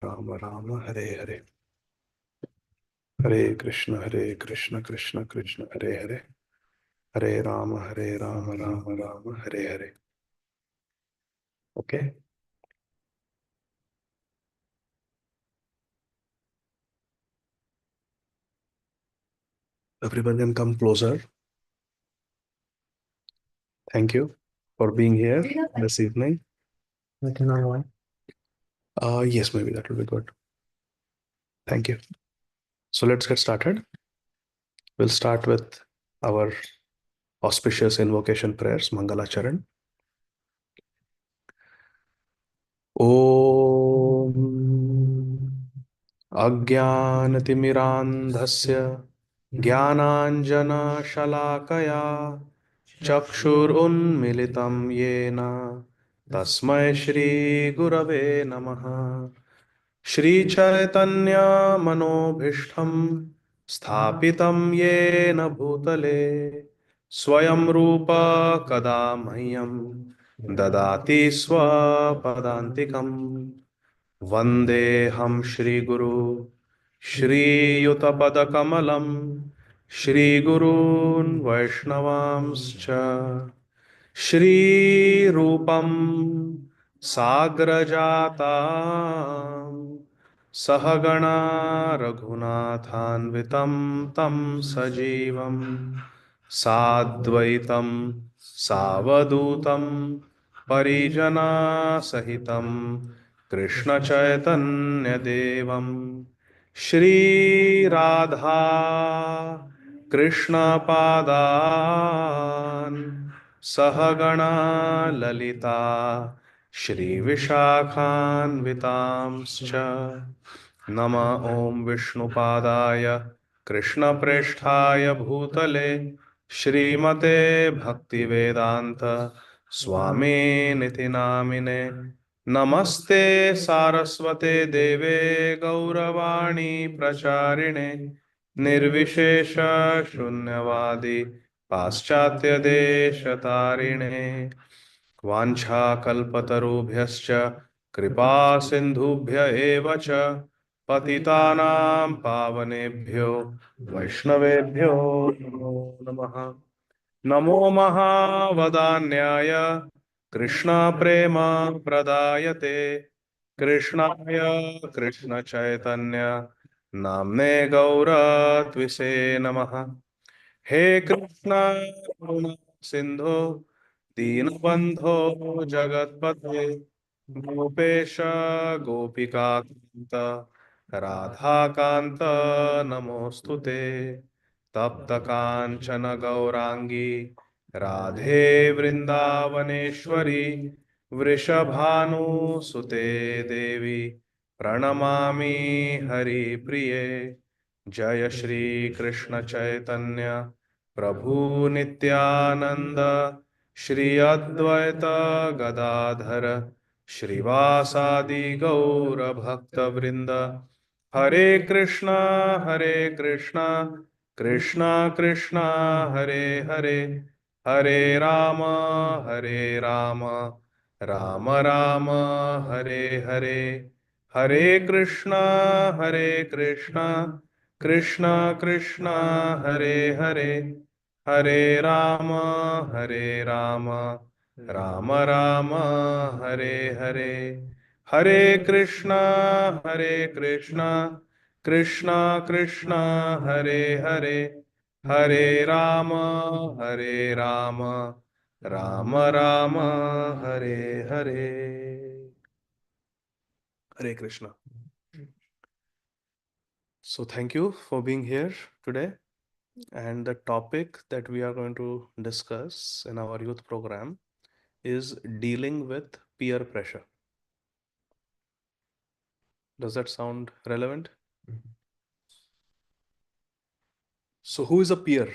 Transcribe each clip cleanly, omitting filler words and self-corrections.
Ram Ram Hare Hare, Hare Krishna Krishna Krishna Hare Hare, Hare Ram Ram Ram Hare Hare. Okay, everyone can come closer. Thank you for being here this evening. We can online. Yes, maybe that will be good. Thank you. So let's get started. We'll start with our auspicious invocation prayers, Mangalacharan. Om अज्ञानतिमिरान्धस्य ज्ञानाञ्जनशलाकया चक्षुरुन्मिलितं येन तस्मै श्रीगुरवे नमः. श्रीचैतन्यमनोभीष्टं स्थापितं येन भूतले स्वयं रूप कदा मह्यं ददाति स्वपदान्तिकम्. वन्देऽहं श्रीगुरु श्रीयुतपदकमलं श्रीगुरून् वैष्णवांश्च श्रीरूपं साग्रजातां सहगणा रघुनाथान्वितं तं सजीवं साद्वैतं सावधूतं परिजनासहितं कृष्णचैतन्यदेवं श्रीराधा कृष्णपादान् सहगणा ललिता श्रीविशाखान्वितांश्च. नम ॐ विष्णुपादाय कृष्णप्रेष्ठाय भूतले श्रीमते भक्तिवेदान्त स्वामिनिति नामिने. नमस्ते सारस्वते देवे गौरवाणी प्रचारिणे निर्विशेष शून्यवादी पाश्चात्य देशतारिणे. वाञ्छाकल्पतरुभ्यश्च कृपा सिन्धुभ्य एव च पतितानां पावनेभ्यो वैष्णवेभ्यो नमो नमः. नमो महावदान्याय कृष्णप्रेम प्रदायते कृष्णाय कृष्णचैतन्य नाम्ने गौरत्विषे नमः. हे कृष्ण करुणा सिंधु दीनबंधो जगतपते गोपेश गोपिकान्त राधाकान्त नमोस्तुते. तप्त कांचन गौरांगी राधे वृंदावनेश्वरी वृषभानुसुते देवी प्रणमामि हरिप्रिये. जय श्री कृष्ण चैतन्य प्रभु नित्यानंद श्री अद्वैत गदाधर श्रीवासादि गौर भक्त वृंद. हरे कृष्णा कृष्णा कृष्णा हरे हरे, हरे राम राम राम हरे हरे. हरे कृष्णा कृष्णा कृष्णा हरे हरे, हरे राम राम राम हरे हरे. हरे कृष्णा कृष्णा कृष्णा हरे हरे, हरे Ram Ram Ram Hare Hare. Hare Krishna. So thank you for being here today. And the topic that we are going to discuss in our youth program is dealing with peer pressure. Does that sound relevant? So who is a peer?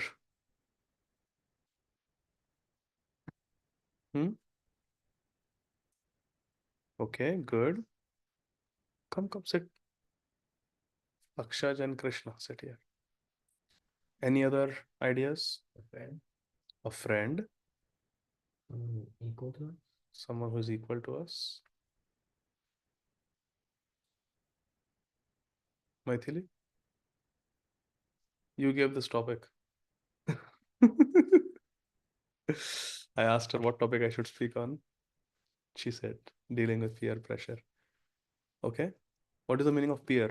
Okay, good. Come, sit. Akshaj and Krishna, sit here. Any other ideas? A friend. A friend, Equal to us. someone who is equal to us. Maithili, you gave this topic. I asked her what topic I should speak on. She said, dealing with peer pressure. Okay. What is the meaning of peer?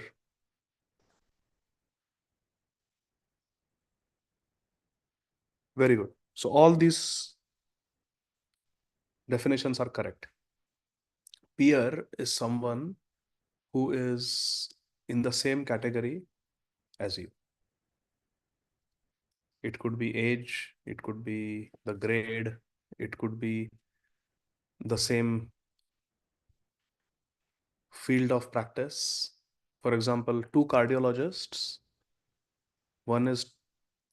Very good. So all these definitions are correct. Peer is someone who is in the same category as you. It could be age, it could be the grade, it could be the same field of practice. For example, two cardiologists, one is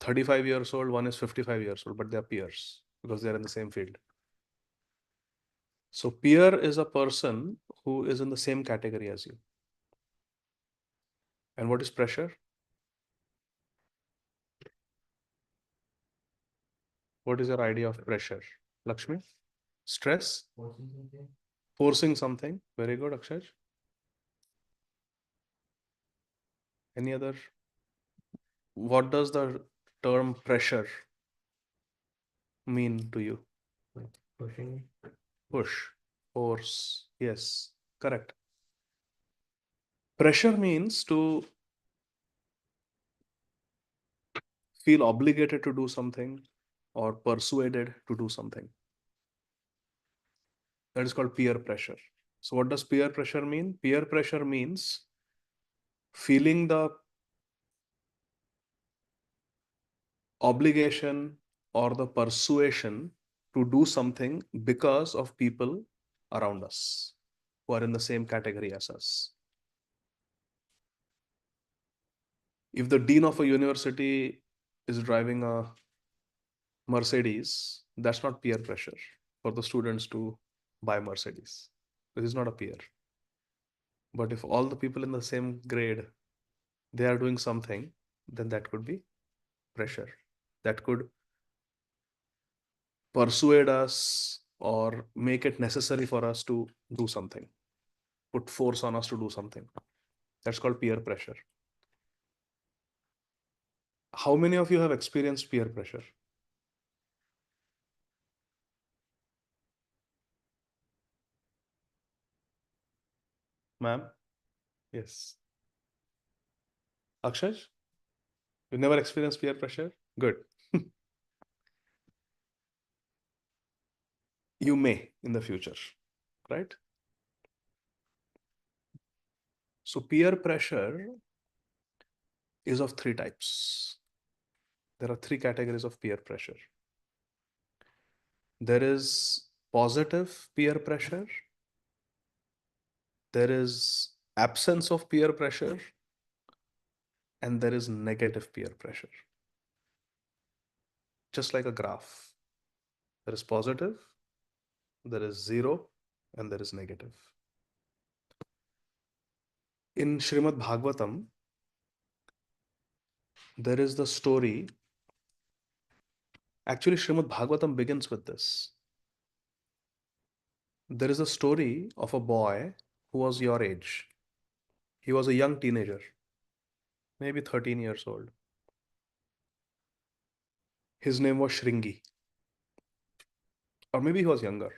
35 years old, one is 55 years old, but they're peers because they're in the same field. So, peer is a person who is in the same category as you. And what is pressure? What is your idea of pressure? Lakshmi? Stress? Forcing something. Forcing something. Very good, Akshaj. Any other? What does the term pressure mean to you? Like pushing. Push, force. Yes, correct. Pressure means to feel obligated to do something or persuaded to do something. That is called peer pressure. So, what does peer pressure mean? Peer pressure means feeling the obligation or the persuasion to do something because of people around us who are in the same category as us. If the dean of a university is driving a Mercedes, that's not peer pressure for the students to buy Mercedes. This is not a peer. But if all the people in the same grade they are doing something, then that could be pressure. That could persuade us or make it necessary for us to do something, put force on us to do something. That's called peer pressure. How many of you have experienced peer pressure? Ma'am? Yes. Akshaj? You never experienced peer pressure? Good. You may in the future, right? So, peer pressure is of three types. There are three categories of peer pressure. There is positive peer pressure, there is absence of peer pressure, and there is negative peer pressure. Just like a graph, there is positive, there is zero, and there is negative. In Srimad Bhagavatam, there is the story. Actually, Srimad Bhagavatam begins with this. There is a story of a boy who was your age. He was a young teenager, maybe 13 years old. His name was Shringi, or maybe he was younger.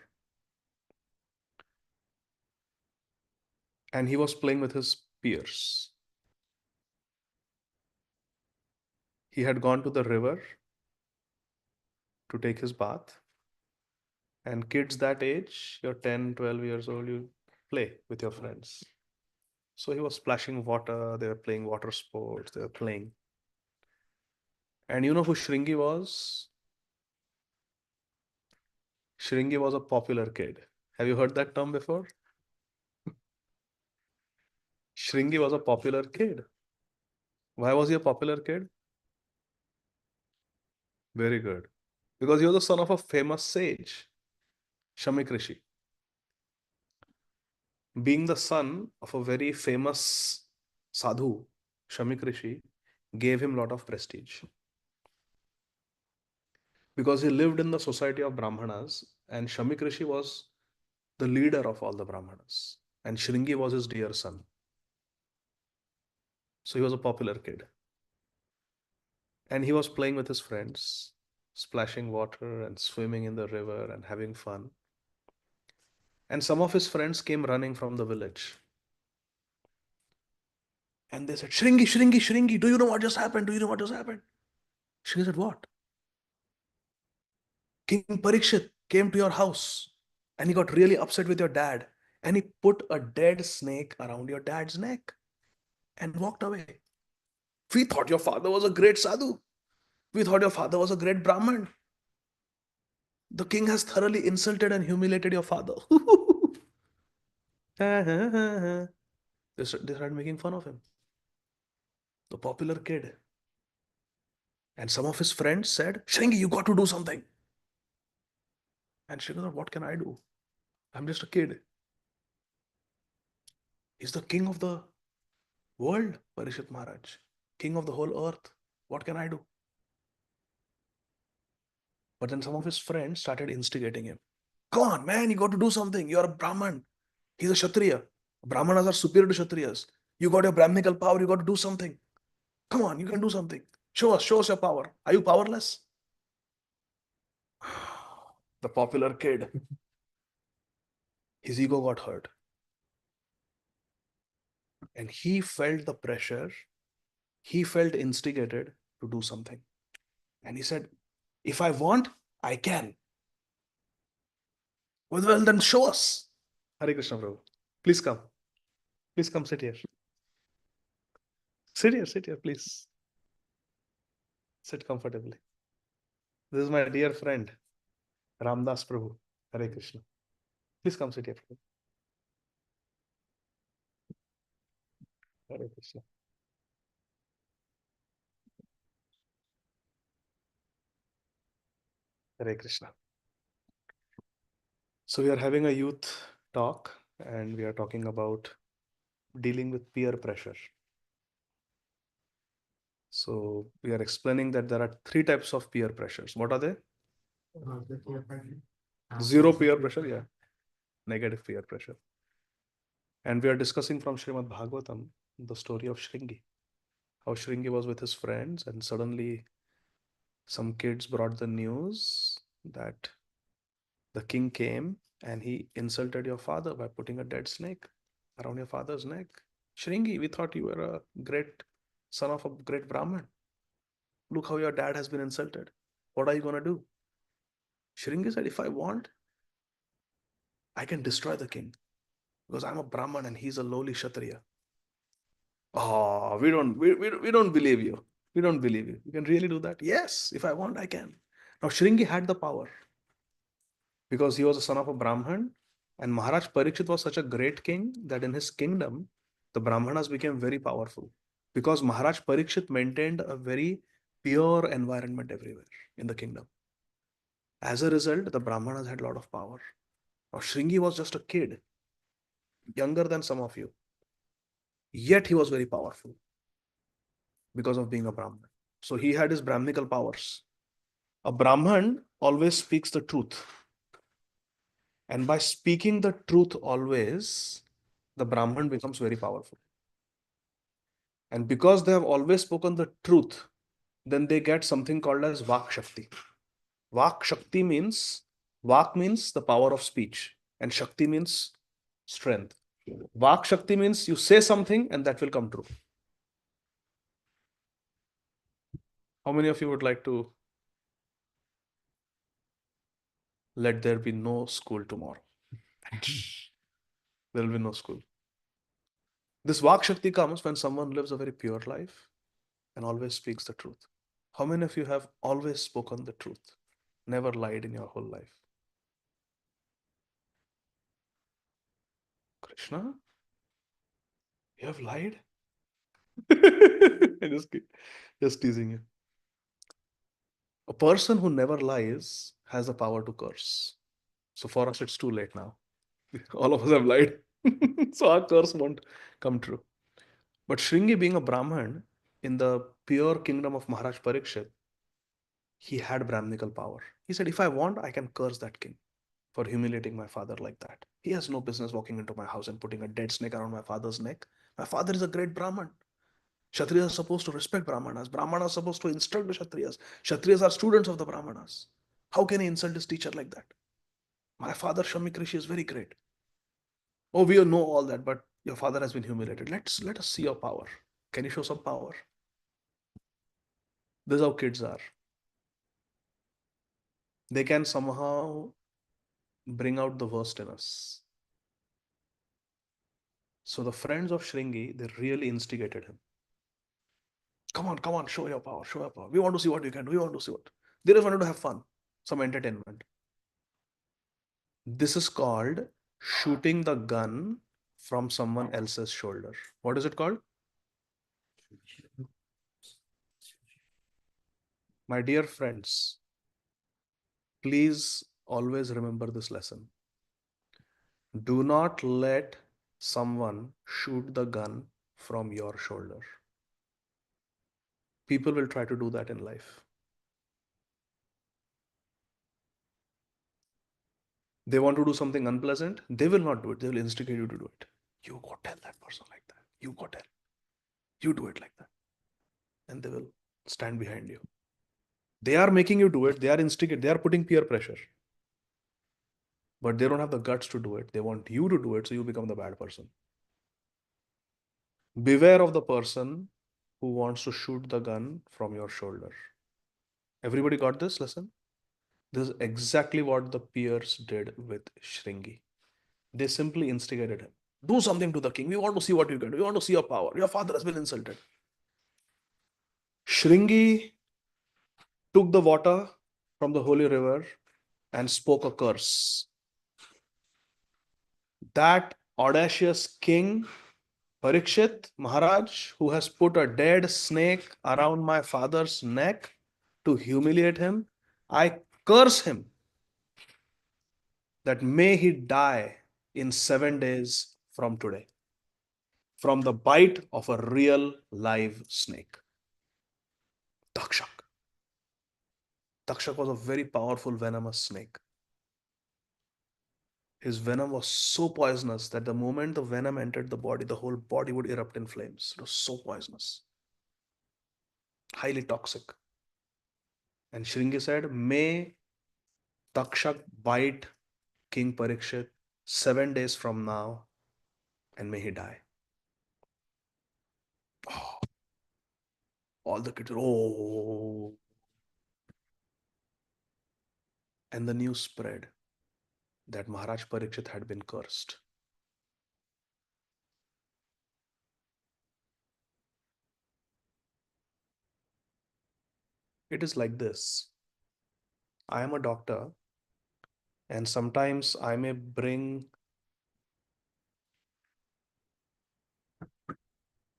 And he was playing with his peers. He had gone to the river to take his bath. And kids that age, you're 10, 12 years old, you play with your friends. So he was splashing water, they were playing water sports, they were playing. And you know who Shringi was? Shringi was a popular kid. Have you heard that term before? Shringi was a popular kid. Why was he a popular kid? Very good. Because he was the son of a famous sage, Shamik Rishi. Being the son of a very famous sadhu, Shamik Rishi, gave him a lot of prestige. Because he lived in the society of Brahmanas, and Shamik Rishi was the leader of all the Brahmanas, and Shringi was his dear son. So he was a popular kid. And he was playing with his friends, splashing water and swimming in the river and having fun. And some of his friends came running from the village. And they said, Shringi, Shringi, Shringi, do you know what just happened? Do you know what just happened? Shringi said, what? King Parikshit came to your house and he got really upset with your dad and he put a dead snake around your dad's neck and walked away. We thought your father was a great sadhu. We thought your father was a great Brahmin. The king has thoroughly insulted and humiliated your father. They started making fun of him. The popular kid. And some of his friends said, Shringi, you got to do something. And Shringi thought, what can I do? I'm just a kid. He's the king of the world, Parishit Maharaj. King of the whole earth. What can I do? But then some of his friends started instigating him. Come on, man, you got to do something. You're a Brahman. He's a Kshatriya. Brahmanas are superior to Kshatriyas. You got your Brahminical power. You got to do something. Come on, you can do something. Show us your power. Are you powerless? The popular kid, his ego got hurt. And he felt the pressure. He felt instigated to do something. And he said, if I want, I can. Well, then show us. Hare Krishna Prabhu. Please come. Please come sit here. Sit here, please. Sit comfortably. This is my dear friend, Ramdas Prabhu. Hare Krishna. Please come sit here. Prabhu. Hare Krishna. Hare Krishna. So we are having a youth talk and we are talking about dealing with peer pressure. So we are explaining that there are three types of peer pressures. What are they? The peer pressure. Zero peer pressure, yeah. Negative peer pressure. And we are discussing from Srimad Bhagavatam the story of Shringi. How Shringi was with his friends and suddenly some kids brought the news that the king came and he insulted your father by putting a dead snake around your father's neck. Shringi, we thought you were a great son of a great Brahmin. Look how your dad has been insulted. What are you going to do? Shringi said, if I want, I can destroy the king because I'm a Brahman and he's a lowly Kshatriya. Oh, we don't believe you. We don't believe you. You can really do that? Yes, if I want, I can. Now, Shringi had the power because he was a son of a Brahman, and Maharaj Parikshit was such a great king that in his kingdom, the Brahmanas became very powerful because Maharaj Parikshit maintained a very pure environment everywhere in the kingdom. As a result, the Brahmanas had a lot of power. Now, Shringi was just a kid, younger than some of you, yet he was very powerful because of being a Brahman. So he had his Brahminical powers. A Brahman always speaks the truth. And by speaking the truth always, the Brahman becomes very powerful. And because they have always spoken the truth, then they get something called as Vak Shakti. Vak Shakti means, Vak means the power of speech, and Shakti means strength. Vak Shakti means you say something and that will come true. How many of you would like to let there be no school tomorrow? There will be no school. This Vak Shakti comes when someone lives a very pure life and always speaks the truth. How many of you have always spoken the truth, never lied in your whole life? Krishna, you have lied? I just teasing you. A person who never lies has the power to curse. So for us, it's too late now. All of us have lied. So our curse won't come true. But Shringi, being a Brahman in the pure kingdom of Maharaj Parikshit, he had Brahminical power. He said, if I want, I can curse that king for humiliating my father like that. He has no business walking into my house and putting a dead snake around my father's neck. My father is a great Brahman. Kshatriyas are supposed to respect Brahmanas. Brahmanas are supposed to instruct the Kshatriyas. Kshatriyas are students of the Brahmanas. How can he insult his teacher like that? My father, Shamik Rishi, is very great. Oh, we know all that, but your father has been humiliated. Let us see your power. Can you show some power? This is how kids are. They can somehow bring out the worst in us. So the friends of Shringi, they really instigated him. Come on, show your power, show your power. We want to see what you can do. We want to see what. They just wanted to have fun, some entertainment. This is called shooting the gun from someone else's shoulder. What is it called? My dear friends, please always remember this lesson. Do not let someone shoot the gun from your shoulder. People will try to do that in life. They want to do something unpleasant, they will not do it. They will instigate you to do it. You go tell that person like that. You go tell. You do it like that. And they will stand behind you. They are making you do it. They are instigating. They are putting peer pressure. But they don't have the guts to do it. They want you to do it, so you become the bad person. Beware of the person who wants to shoot the gun from your shoulder. Everybody got this lesson? This is exactly what the peers did with Shringi. They simply instigated him. Do something to the king. We want to see what you can do. We want to see your power. Your father has been insulted. Shringi took the water from the holy river and spoke a curse. That audacious king, Parikshit Maharaj, who has put a dead snake around my father's neck to humiliate him, I curse him that may he die in 7 days from today, from the bite of a real live snake. Takshak. Takshak was a very powerful venomous snake. His venom was so poisonous that the moment the venom entered the body, the whole body would erupt in flames. It was so poisonous, highly toxic. And Shringi said, may Takshak bite King Parikshit 7 days from now, and may he die. Oh, all the kids, oh. And the news spread that Maharaj Parikshit had been cursed. It is like this. I am a doctor, and sometimes I may bring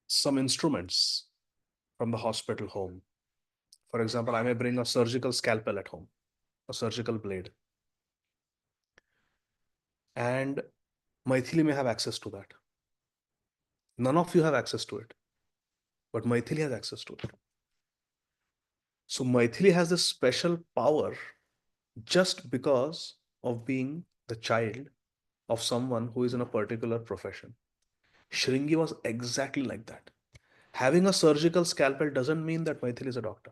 some instruments from the hospital home. For example, I may bring a surgical scalpel at home, a surgical blade. And Maithili may have access to that. None of you have access to it, but Maithili has access to it. So Maithili has this special power just because of being the child of someone who is in a particular profession. Shringi was exactly like that. Having a surgical scalpel doesn't mean that Maithili is a doctor,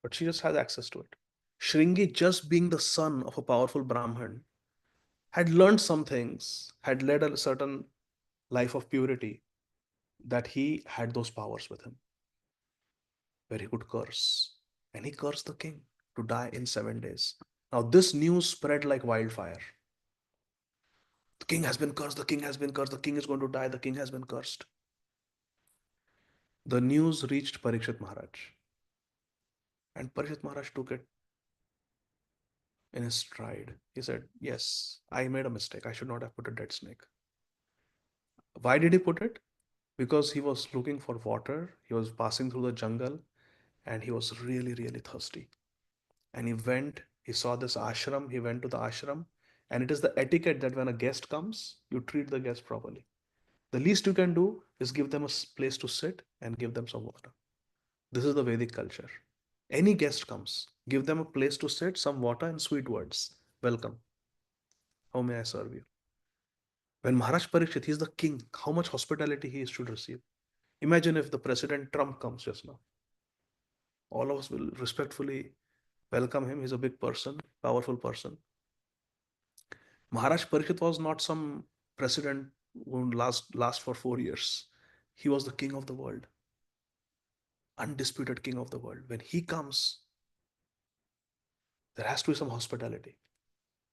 but she just has access to it. Shringi, just being the son of a powerful Brahmin, had learned some things, had led a certain life of purity, that he had those powers with him, where he could curse. And he cursed the king to die in 7 days. Now, this news spread like wildfire. The king has been cursed, the king has been cursed, the king is going to die, the king has been cursed. The news reached Parikshit Maharaj. And Parikshit Maharaj took it in his stride. He said, yes, I made a mistake. I should not have put a dead snake. Why did he put it? Because he was looking for water. He was passing through the jungle and he was really, really thirsty. And he saw this ashram, he went to the ashram. And it is the etiquette that when a guest comes, you treat the guest properly. The least you can do is give them a place to sit and give them some water. This is the Vedic culture. Any guest comes, give them a place to sit, some water, and sweet words. Welcome. How may I serve you? When Maharaj Parikshit, he's the king, how much hospitality he should receive. Imagine if the President Trump comes just now. All of us will respectfully welcome him. He's a big person, powerful person. Maharaj Parikshit was not some president who last for 4 years. He was the king of the world, undisputed king of the world. When he comes, there has to be some hospitality.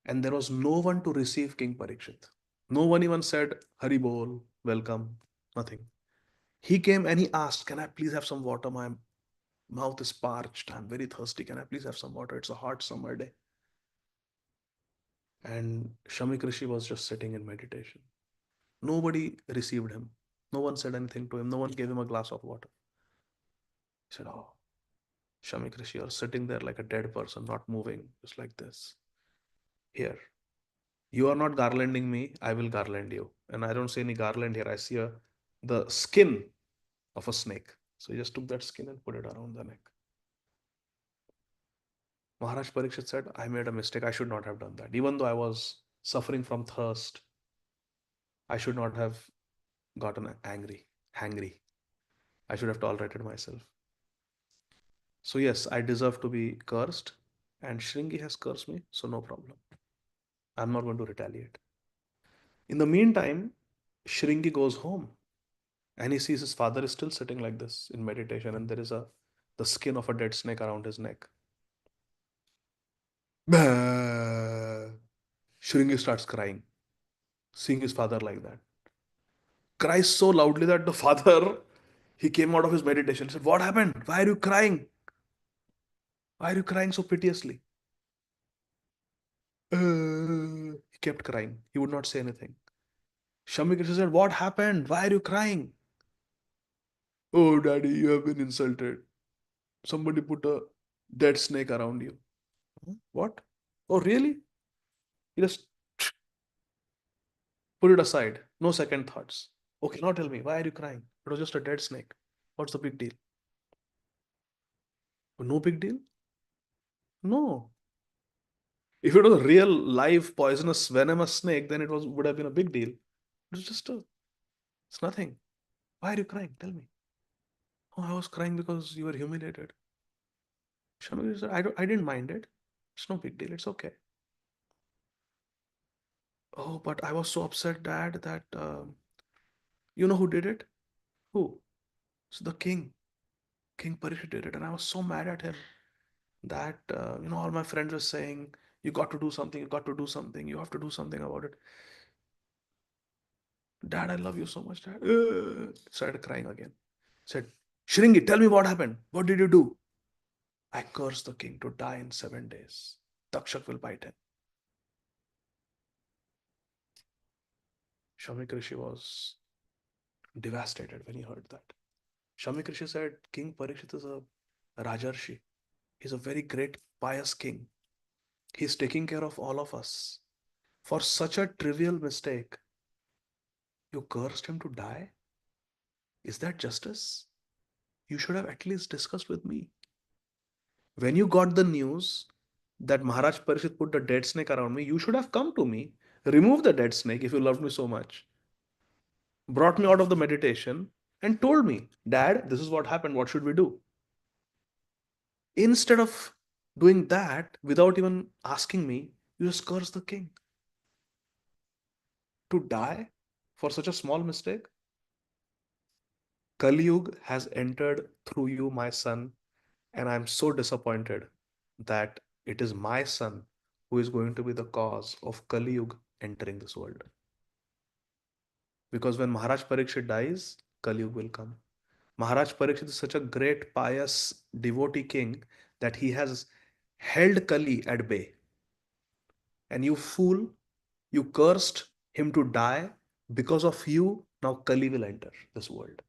And there was no one to receive King Parikshit. No one even said, Hari Bol, welcome, nothing. He came and he asked, can I please have some water? My mouth is parched. I'm very thirsty. Can I please have some water? It's a hot summer day. And Shamik Rishi was just sitting in meditation. Nobody received him. No one said anything to him. No one gave him a glass of water. He said, oh, Shamik Rishi, you're sitting there like a dead person, not moving, just like this. Here, you are not garlanding me, I will garland you. And I don't see any garland here. I see the skin of a snake. So he just took that skin and put it around the neck. Maharaj Parikshit said, I made a mistake. I should not have done that. Even though I was suffering from thirst, I should not have gotten angry, hangry. I should have tolerated myself. So yes, I deserve to be cursed, and Shringi has cursed me, so no problem. I'm not going to retaliate. In the meantime, Shringi goes home and he sees his father is still sitting like this in meditation, and there is the skin of a dead snake around his neck. Bah! Shringi starts crying, seeing his father like that. Cries so loudly that the father, he came out of his meditation. He said, what happened? Why are you crying? Why are you crying so piteously? He kept crying. He would not say anything. Shami Krishna said, what happened? Why are you crying? Oh, daddy, you have been insulted. Somebody put a dead snake around you. What? Oh, really? He just put it aside. No second thoughts. Okay, now tell me, why are you crying? It was just a dead snake. What's the big deal? No big deal? No. If it was a real live poisonous venomous snake, then it would have been a big deal. It was it's nothing. Why are you crying? Tell me. Oh, I was crying because you were humiliated. Shami said, I didn't mind it. It's no big deal. It's okay. Oh, but I was so upset, Dad, that you know who did it? Who? So the king. King Parikshit did it, and I was so mad at him that all my friends were saying, "You got to do something. You got to do something. You have to do something about it." Dad, I love you so much, Dad. Started crying again. Said, Shringi, tell me what happened. What did you do? I cursed the king to die in 7 days. Takshak will bite him. Shamik Rishi was devastated when he heard that. Shamik Rishi said, King Parikshit is a Rajarshi. He's a very great, pious king. He's taking care of all of us. For such a trivial mistake, you cursed him to die? Is that justice? You should have at least discussed with me. When you got the news that Maharaj Parishit put the dead snake around me, you should have come to me, removed the dead snake if you loved me so much, brought me out of the meditation, and told me, Dad, this is what happened. What should we do? Instead of doing that without even asking me, you just curse the king. To die for such a small mistake? Kali Yuga has entered through you, my son, and I'm so disappointed that it is my son who is going to be the cause of Kali Yuga entering this world. Because when Maharaj Parikshit dies, Kali Yuga will come. Maharaj Parikshit is such a great, pious, devotee king that he has held Kali at bay. And you fool, you cursed him to die. Because of you, now Kali will enter this world.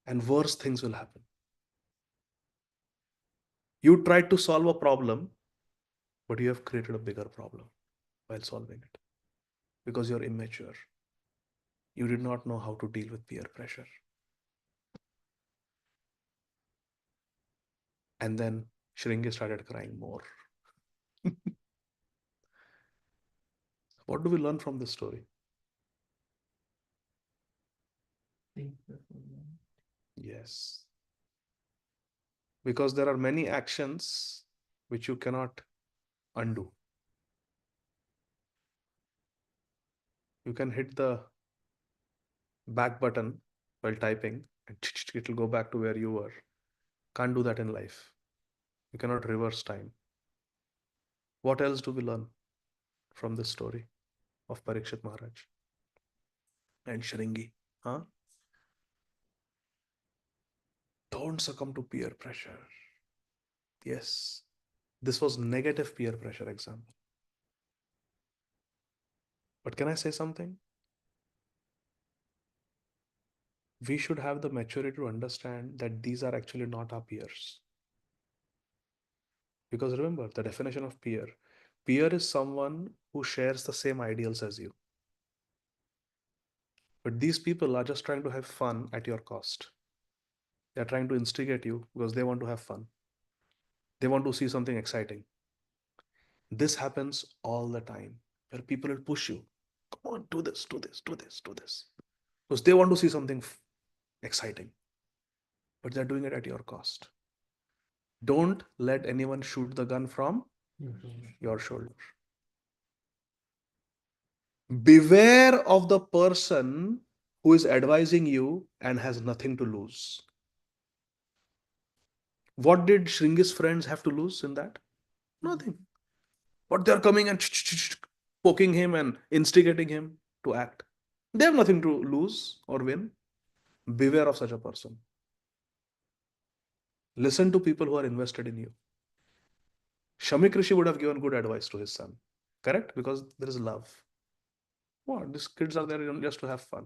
And worse things will happen. You tried to solve a problem, but you have created a bigger problem while solving it because you're immature. You did not know how to deal with peer pressure. And then Shringi started crying more. What do we learn from this story? Think before you. Yes. Because there are many actions which you cannot undo. You can hit the back button while typing and it will go back to where you were. Can't do that in life. You cannot reverse time. What else do we learn from this story of Parikshit Maharaj and Shringi? Huh? Don't succumb to peer pressure. Yes, this was negative peer pressure example. But can I say something? We should have the maturity to understand that these are actually not our peers. Because remember, the definition of peer. Peer is someone who shares the same ideals as you. But these people are just trying to have fun at your cost. They're trying to instigate you because they want to have fun. They want to see something exciting. This happens all the time where people will push you. Come on, do this, do this, do this, do this. Because they want to see something exciting. But they're doing it at your cost. Don't let anyone shoot the gun from your shoulder. Beware of the person who is advising you and has nothing to lose. What did Shringi's friends have to lose in that? Nothing. But they're coming and poking him and instigating him to act. They have nothing to lose or win. Beware of such a person. Listen to people who are invested in you. Shamik Rishi would have given good advice to his son. Correct? Because there is love. What? These kids are there just to have fun.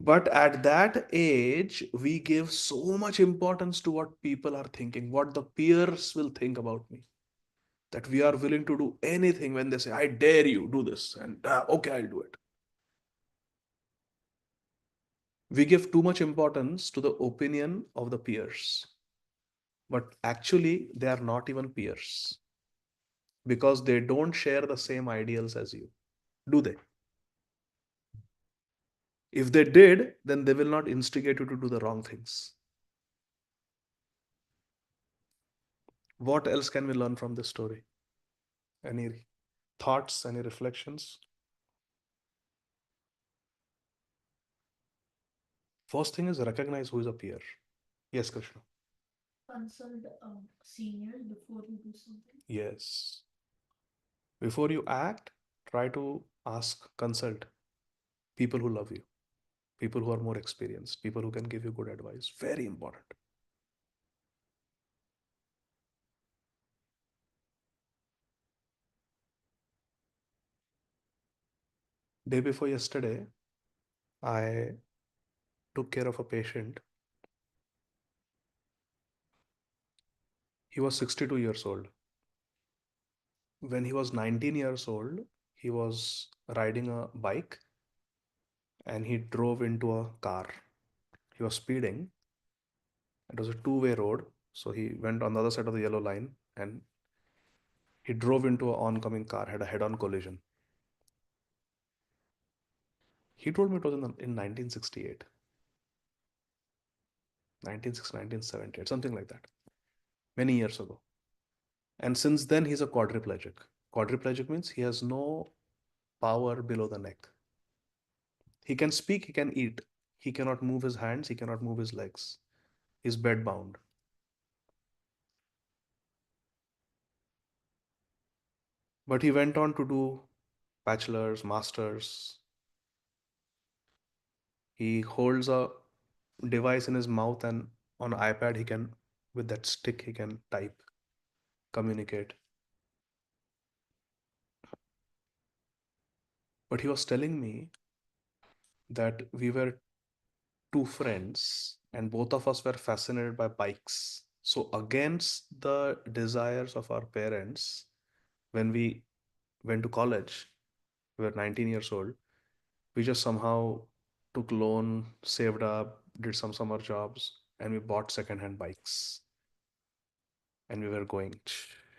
But at that age, we give so much importance to what people are thinking, what the peers will think about me, that we are willing to do anything when they say, I dare you, do this. And okay, I'll do it. We give too much importance to the opinion of the peers. But actually, they are not even peers because they don't share the same ideals as you. Do they? If they did, then they will not instigate you to do the wrong things. What else can we learn from this story? Any thoughts, any reflections? First thing is recognize who is a peer. Yes, Krishna. Consult seniors before you do something. Yes. Before you act, try to ask, consult people who love you, people who are more experienced, people who can give you good advice. Very important. Day before yesterday, I took care of a patient. He was 62 years old. When he was 19 years old, he was riding a bike and he drove into a car. He was speeding. It was a two-way road. So he went on the other side of the yellow line and he drove into an oncoming car, had a head-on collision. He told me it was in 1968, 1960, 1978, something like that, many years ago. And since then, he's a quadriplegic. Quadriplegic means he has no power below the neck. He can speak, he can eat. He cannot move his hands, he cannot move his legs. He's bedbound. But he went on to do bachelor's, master's. He holds a device in his mouth and on iPad he can, with that stick, he can type, communicate. But he was telling me that we were two friends and both of us were fascinated by bikes. So against the desires of our parents, when we went to college, we were 19 years old, we just somehow took loan, saved up, did some summer jobs, and we bought second-hand bikes. And we were going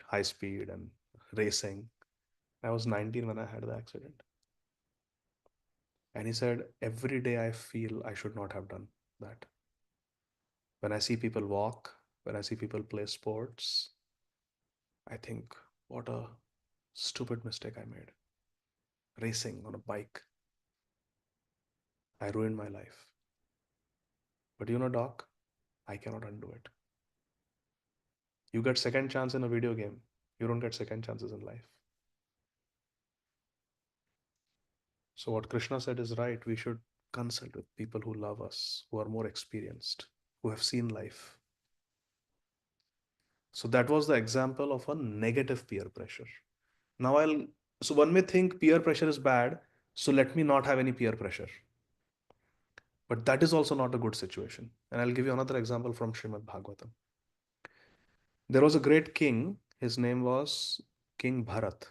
high speed and racing. I was 19 when I had the accident. And he said, every day I feel I should not have done that. When I see people walk, when I see people play sports, I think, what a stupid mistake I made. Racing on a bike. I ruined my life. But you know, Doc, I cannot undo it. You get second chance in a video game. You don't get second chances in life. So what Krishna said is right. We should consult with people who love us, who are more experienced, who have seen life. So that was the example of a negative peer pressure. Now so one may think peer pressure is bad, so let me not have any peer pressure. But that is also not a good situation. And I'll give you another example from Srimad Bhagavatam. There was a great king. His name was King Bharat.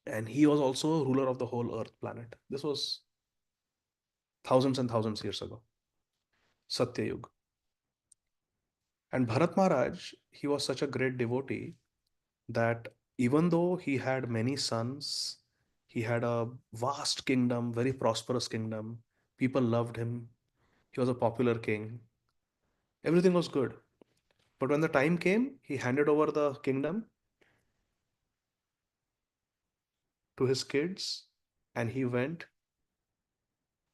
And he was also a ruler of the whole earth planet. This was thousands and thousands years ago. Satya Yuga. And Bharat Maharaj, he was such a great devotee that even though he had many sons, he had a vast kingdom, very prosperous kingdom, people loved him, he was a popular king, everything was good. But when the time came, he handed over the kingdom to his kids and he went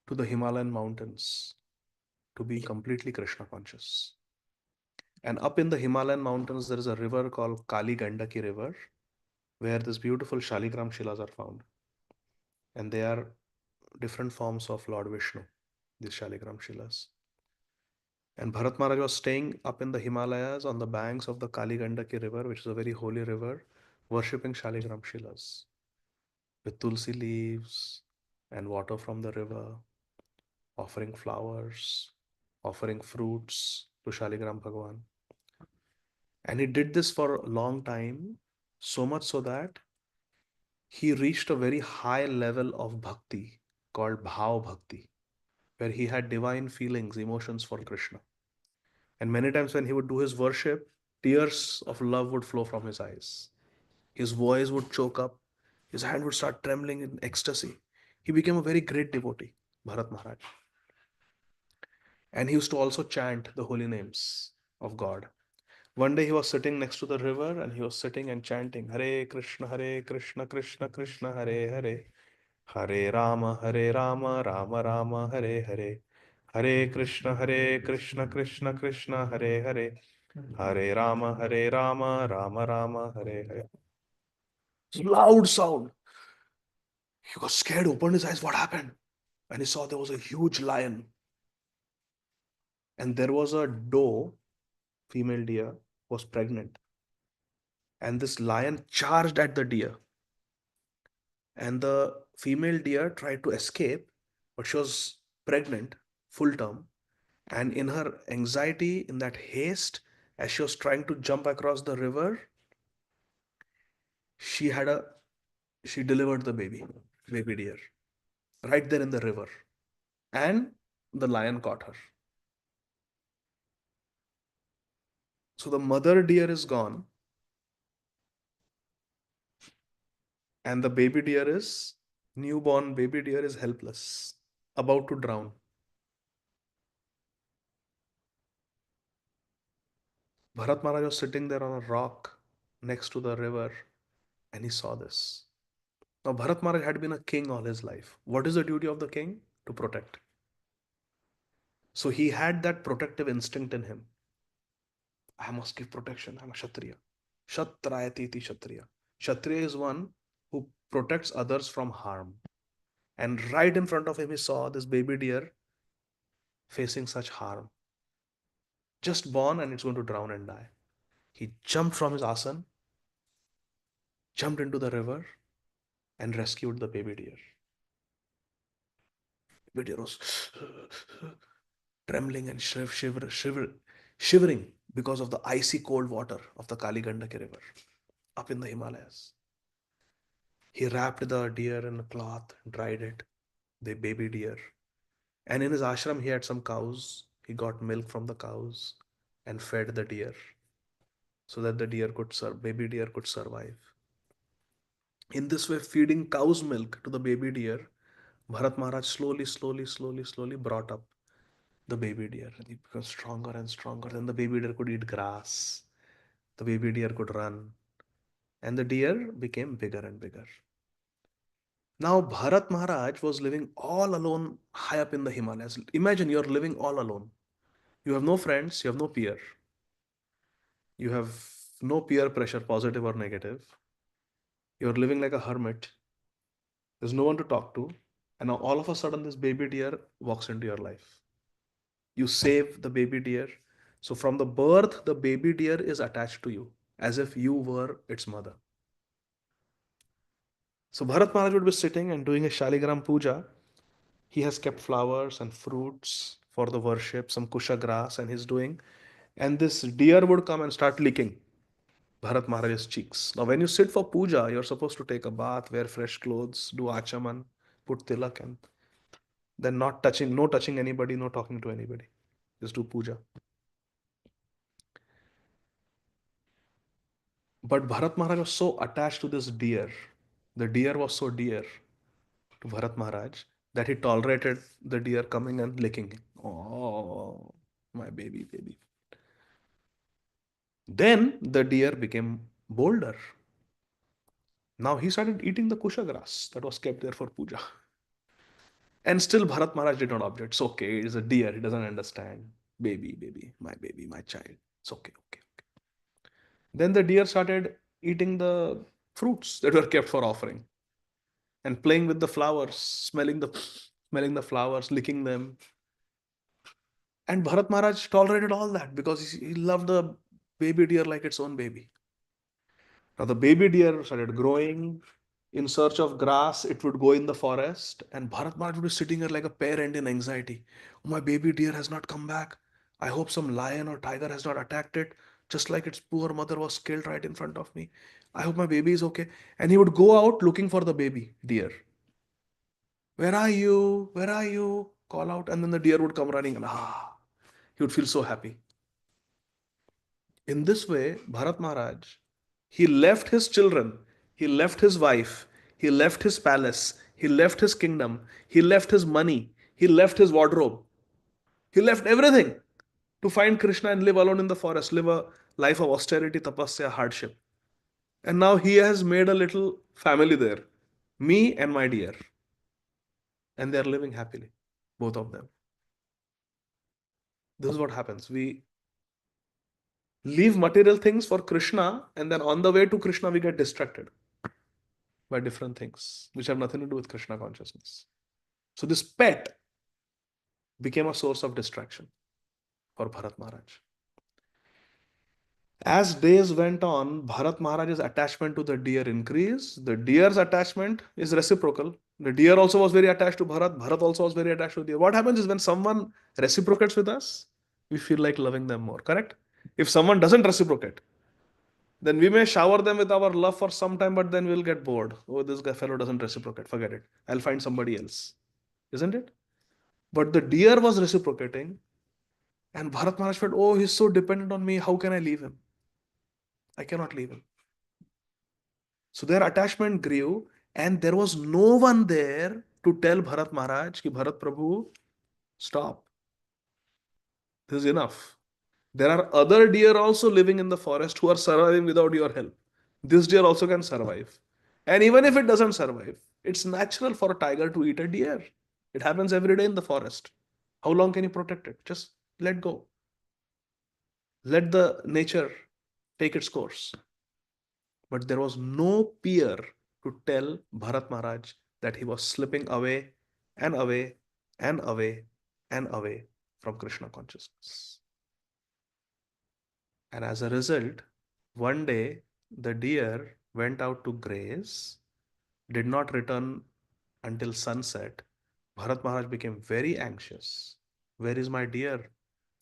to the Himalayan mountains to be completely Krishna conscious. And up in the Himalayan mountains, there is a river called Kali Gandaki River, where these beautiful Shaligram Shilas are found. And they are different forms of Lord Vishnu, these Shaligram Shilas. And Bharat Maharaj was staying up in the Himalayas on the banks of the Kali Gandaki River, which is a very holy river, worshipping Shaligram Shilas with tulsi leaves and water from the river, offering flowers, offering fruits to Shaligram Bhagwan. And he did this for a long time, so much so that he reached a very high level of bhakti called Bhav Bhakti, where he had divine feelings, emotions for Krishna. And many times when he would do his worship, tears of love would flow from his eyes. His voice would choke up, his hand would start trembling in ecstasy. He became a very great devotee, Bharat Maharaj. And he used to also chant the holy names of God. One day he was sitting next to the river and he was sitting and chanting Hare Krishna, Krishna Krishna, Hare Hare, Hare Rama, Rama Rama, Hare Hare, Hare Krishna, Krishna Krishna, Hare Hare, Hare Rama, Rama Rama, Hare Hare. It's a loud sound. He got scared, opened his eyes. What happened? And he saw there was a huge lion. And there was a doe, female deer, was pregnant. And this lion charged at the deer. And the female deer tried to escape, but she was pregnant, full term. And in her anxiety, in that haste, as she was trying to jump across the river, she had a she delivered the baby deer, right there in the river. And the lion caught her. So the mother deer is gone, and the baby deer is newborn baby deer is helpless, about to drown. Bharat Maharaj was sitting there on a rock next to the river, and he saw this. Now, Bharat Maharaj had been a king all his life. What is the duty of the king? To protect. So he had that protective instinct in him. I must give protection. I'm a Kshatriya. Kshatrayati Kshatriya. Kshatriya is one who protects others from harm. And right in front of him, he saw this baby deer facing such harm. Just born and it's going to drown and die. He jumped from his asan, jumped into the river, and rescued the baby deer. Baby deer was trembling and shivering because of the icy cold water of the Kali Gandaki river up in the Himalayas. He wrapped the deer in a cloth, dried it, the baby deer. And in his ashram, he had some cows. He got milk from the cows and fed the deer so that the baby deer could survive. In this way, feeding cow's milk to the baby deer, Bharat Maharaj slowly brought up the baby deer. And he became stronger and stronger. Then the baby deer could eat grass. The baby deer could run. And the deer became bigger and bigger. Now, Bharat Maharaj was living all alone high up in the Himalayas. Imagine you're living all alone. You have no friends, you have no peer. You have no peer pressure, positive or negative. You're living like a hermit. There's no one to talk to. And now all of a sudden, this baby deer walks into your life. You save the baby deer. So from the birth, the baby deer is attached to you as if you were its mother. So Bharat Maharaj would be sitting and doing a Shaligram puja. He has kept flowers and fruits for the worship, some kusha grass, and he's doing. And this deer would come and start licking Bharat Maharaj's cheeks. Now, when you sit for puja, you're supposed to take a bath, wear fresh clothes, do achaman, put tilak, and then not touching, no touching anybody, no talking to anybody. Just do puja. But Bharat Maharaj was so attached to this deer. The deer was so dear to Bharat Maharaj that he tolerated the deer coming and licking him. Oh, my baby, baby. Then the deer became bolder. Now he started eating the kusha grass that was kept there for puja. And still Bharat Maharaj did not object. It's okay, it's a deer, he doesn't understand. Baby, my child. It's okay, okay. Then the deer started eating the fruits that were kept for offering and playing with the flowers, smelling the flowers, licking them. And Bharat Maharaj tolerated all that because he loved the baby deer like its own baby. Now the baby deer started growing in search of grass. It would go in the forest, and Bharat Maharaj would be sitting there like a parent in anxiety. Oh, my baby deer has not come back. I hope some lion or tiger has not attacked it, just like its poor mother was killed right in front of me. I hope my baby is okay. And he would go out looking for the baby deer. Where are you? Where are you? Call out, and then the deer would come running, and he would feel so happy. In this way, Bharat Maharaj, he left his children, he left his wife, he left his palace, he left his kingdom, he left his money, he left his wardrobe, he left everything to find Krishna and live alone in the forest, live a life of austerity, tapasya, hardship. And now he has made a little family there, me and my dear. And they are living happily, both of them. This is what happens. We leave material things for Krishna, and then on the way to Krishna, we get distracted by different things which have nothing to do with Krishna consciousness. So this pet became a source of distraction for Bharat Maharaj. As days went on, Bharat Maharaj's attachment to the deer increased. The deer's attachment is reciprocal. The deer also was very attached to Bharat. Bharat also was very attached to the deer. What happens is when someone reciprocates with us, we feel like loving them more, correct? If someone doesn't reciprocate, then we may shower them with our love for some time, but then we'll get bored. Oh, this guy fellow doesn't reciprocate. Forget it. I'll find somebody else. Isn't it? But the deer was reciprocating, and Bharat Maharaj felt, oh, he's so dependent on me. How can I leave him? I cannot leave him. So their attachment grew, and there was no one there to tell Bharat Maharaj, ki Bharat Prabhu, stop. This is enough. There are other deer also living in the forest who are surviving without your help. This deer also can survive. And even if it doesn't survive, it's natural for a tiger to eat a deer. It happens every day in the forest. How long can you protect it? Just let go. Let the nature take its course. But there was no peer to tell Bharat Maharaj that he was slipping away and away and away and away from Krishna consciousness. And as a result, one day the deer went out to graze, did not return until sunset. Bharat Maharaj became very anxious. Where is my deer?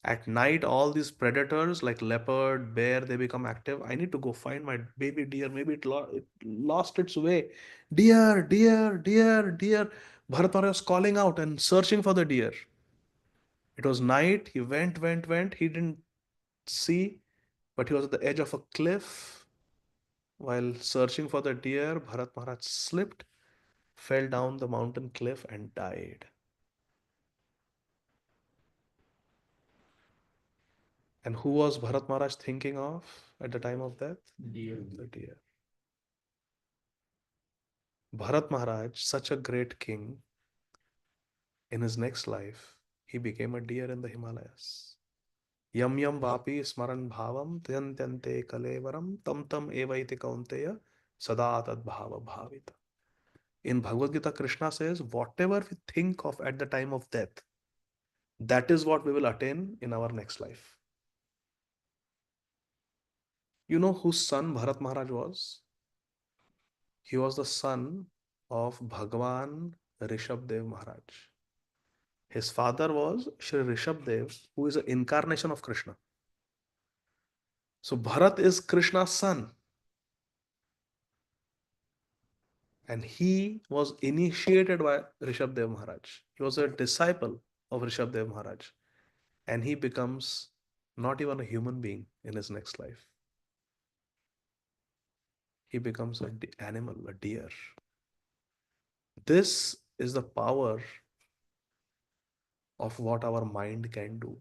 At night, all these predators like leopard, bear, they become active. I need to go find my baby deer. Maybe it lost its way. Deer, deer, deer, deer. Bharat Maharaj was calling out and searching for the deer. It was night. He went. He didn't see, but he was at the edge of a cliff. while searching for the deer, Bharat Maharaj slipped, fell down the mountain cliff, and died. And who was Bharat Maharaj thinking of at the time of death? Deer. The deer. Bharat Maharaj, such a great king, in his next life, he became a deer in the Himalayas. Yam yam vapi smaran bhavam tyante kalevaram tam tam evaiti kaunteya sada tad bhava bhavita. In Bhagavad Gita, Krishna says, whatever we think of at the time of death, that is what we will attain in our next life. You know whose son Bharat Maharaj was? He was the son of Bhagwan Rishabdev Maharaj. His father was Shri Rishabdev, who is an incarnation of Krishna. So Bharat is Krishna's son. And he was initiated by Rishabdev Maharaj. He was a disciple of Rishabdev Maharaj. And he becomes not even a human being in his next life. He becomes an animal, a deer. This is the power of what our mind can do.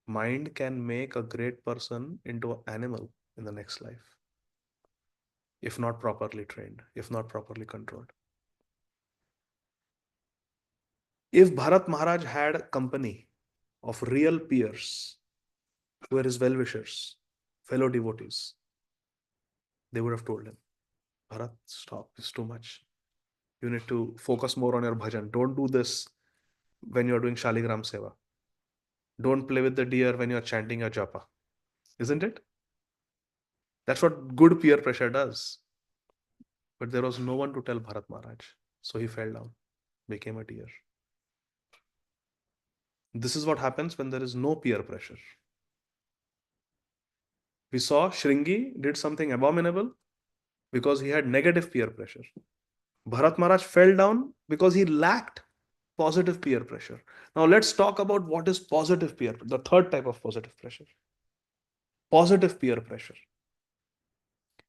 Mind can make a great person into an animal in the next life, if not properly trained, if not properly controlled. If Bharat Maharaj had a company of real peers who were his well-wishers, fellow devotees, they would have told him, Bharat, stop, it's too much. You need to focus more on your bhajan. Don't do this when you're doing Shaligram Seva. Don't play with the deer when you're chanting your japa. Isn't it? That's what good peer pressure does. But there was no one to tell Bharat Maharaj. So he fell down, became a deer. This is what happens when there is no peer pressure. We saw Shringi did something abominable because he had negative peer pressure. Bharat Maharaj fell down because he lacked positive peer pressure. Now let's talk about what is positive peer, the third type of positive pressure. Positive peer pressure.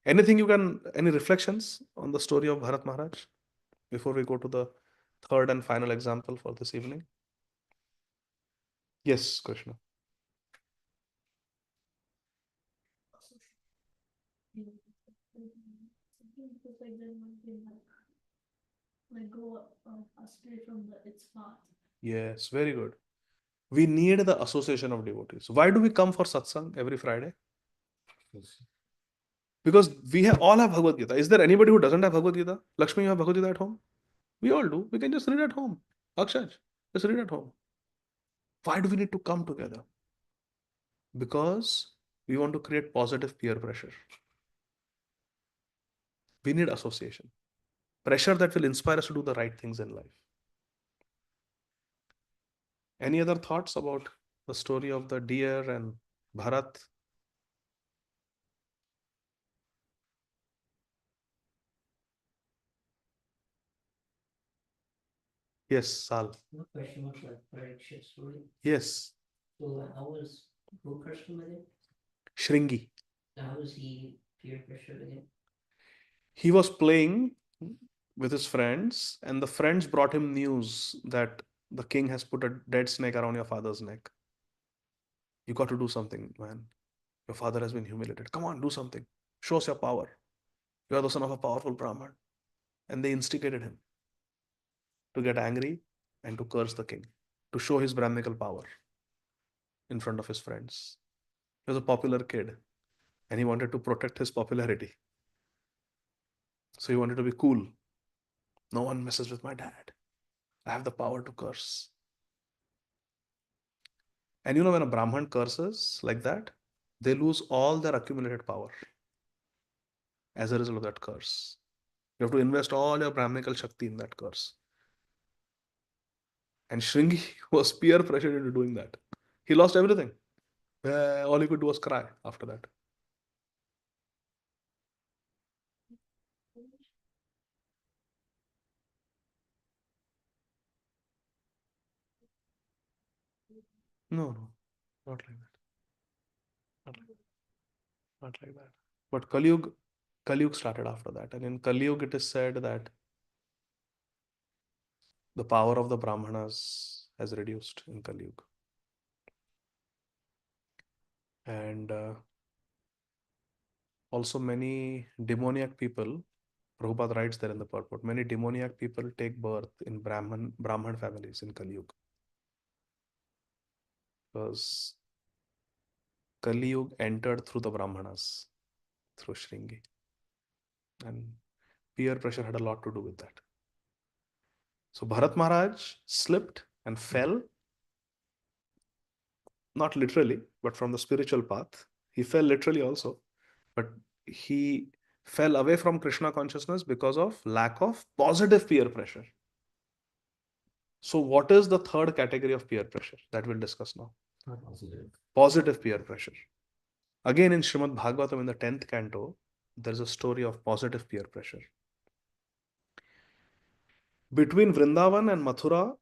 Any reflections on the story of Bharat Maharaj before we go to the third and final example for this evening? Yes, Krishna. Because like there might be like go astray from its path. Yes, very good. We need the association of devotees. Why do we come for satsang every Friday? Because all have Bhagavad Gita. Is there anybody who doesn't have Bhagavad Gita? Lakshmi, you have Bhagavad Gita at home? We all do. We can just read at home. Akshaj, just read at home. Why do we need to come together? Because we want to create positive peer pressure. We need association. Pressure that will inspire us to do the right things in life. Any other thoughts about the story of the deer and Bharat? Yes, Sal. One question was like Parikshit story. Yes, So how was Krishna with it? Shringi. How was he peer pressure with it? He was playing with his friends, and the friends brought him news that the king has put a dead snake around your father's neck. You got to do something, man. Your father has been humiliated. Come on, do something. Show us your power. You are the son of a powerful Brahman. And they instigated him to get angry and to curse the king, to show his Brahminical power in front of his friends. He was a popular kid and he wanted to protect his popularity. So he wanted to be cool. No one messes with my dad. I have the power to curse. And you know, when a Brahman curses like that, they lose all their accumulated power as a result of that curse. You have to invest all your Brahminical Shakti in that curse. And Shringi was peer pressured into doing that. He lost everything. All he could do was cry after that. No, no, not like that. Not like that. Not like that. But Kali Yuga Kali Yuga started after that. And in Kali Yuga, it is said that the power of the Brahmanas has reduced in Kali Yuga. And also many demoniac people, Prabhupada writes there in the purport, many demoniac people take birth in Brahman families in Kali Yuga. Because Kali Yuga entered through the Brahmanas, through Shringi. And peer pressure had a lot to do with that. So Bharat Maharaj slipped and fell, not literally, but from the spiritual path. He fell literally also, but he fell away from Krishna consciousness because of lack of positive peer pressure. So what is the third category of peer pressure that we'll discuss now? Positive peer pressure. Again, in Srimad Bhagavatam in the 10th canto, there's a story of positive peer pressure. Between Vrindavan and Mathura,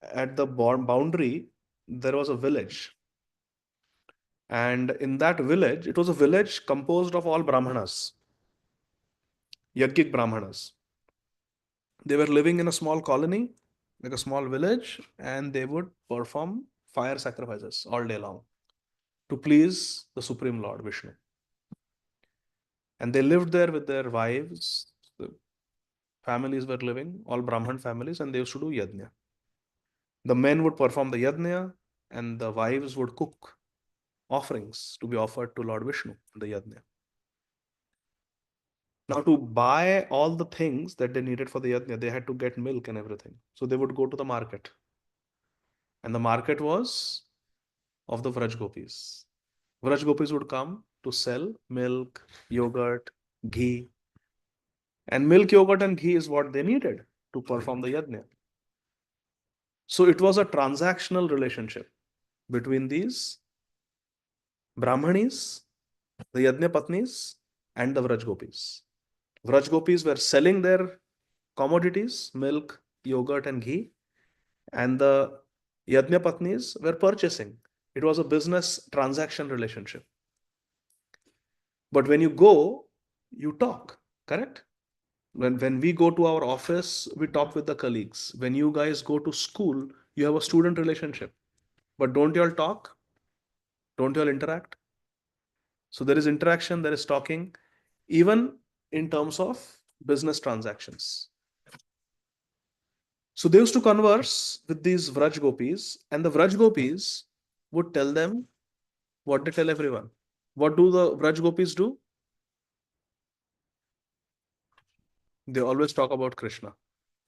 at the boundary, there was a village. And in that village, it was a village composed of all Brahmanas, Yajnik Brahmanas. They were living in a small colony, like a small village, and they would perform fire sacrifices all day long to please the Supreme Lord, Vishnu. And they lived there with their wives. The families were living, all Brahman families, and they used to do yajna. The men would perform the yajna, and the wives would cook offerings to be offered to Lord Vishnu, the yajna. Now, to buy all the things that they needed for the yajna, they had to get milk and everything. So they would go to the market. And the market was of the Vraj Gopis. Vraj Gopis would come to sell milk, yogurt, ghee. And milk, yogurt, and ghee is what they needed to perform the yajna. So it was a transactional relationship between these Brahmanis, the Yajna Patnis, and the Vraj Gopis. Vraj Gopis were selling their commodities, milk, yogurt, and ghee, and the Yajna Patnis were purchasing. It was a business transaction relationship. But when you go, you talk, correct? When we go to our office, we talk with the colleagues. When you guys go to school, you have a student relationship. But don't you all talk? Don't you all interact? So there is interaction, there is talking, even in terms of business transactions. So they used to converse with these Vraj Gopis, and the Vraj Gopis would tell them what they tell everyone. What do the Vraj Gopis do? They always talk about Krishna.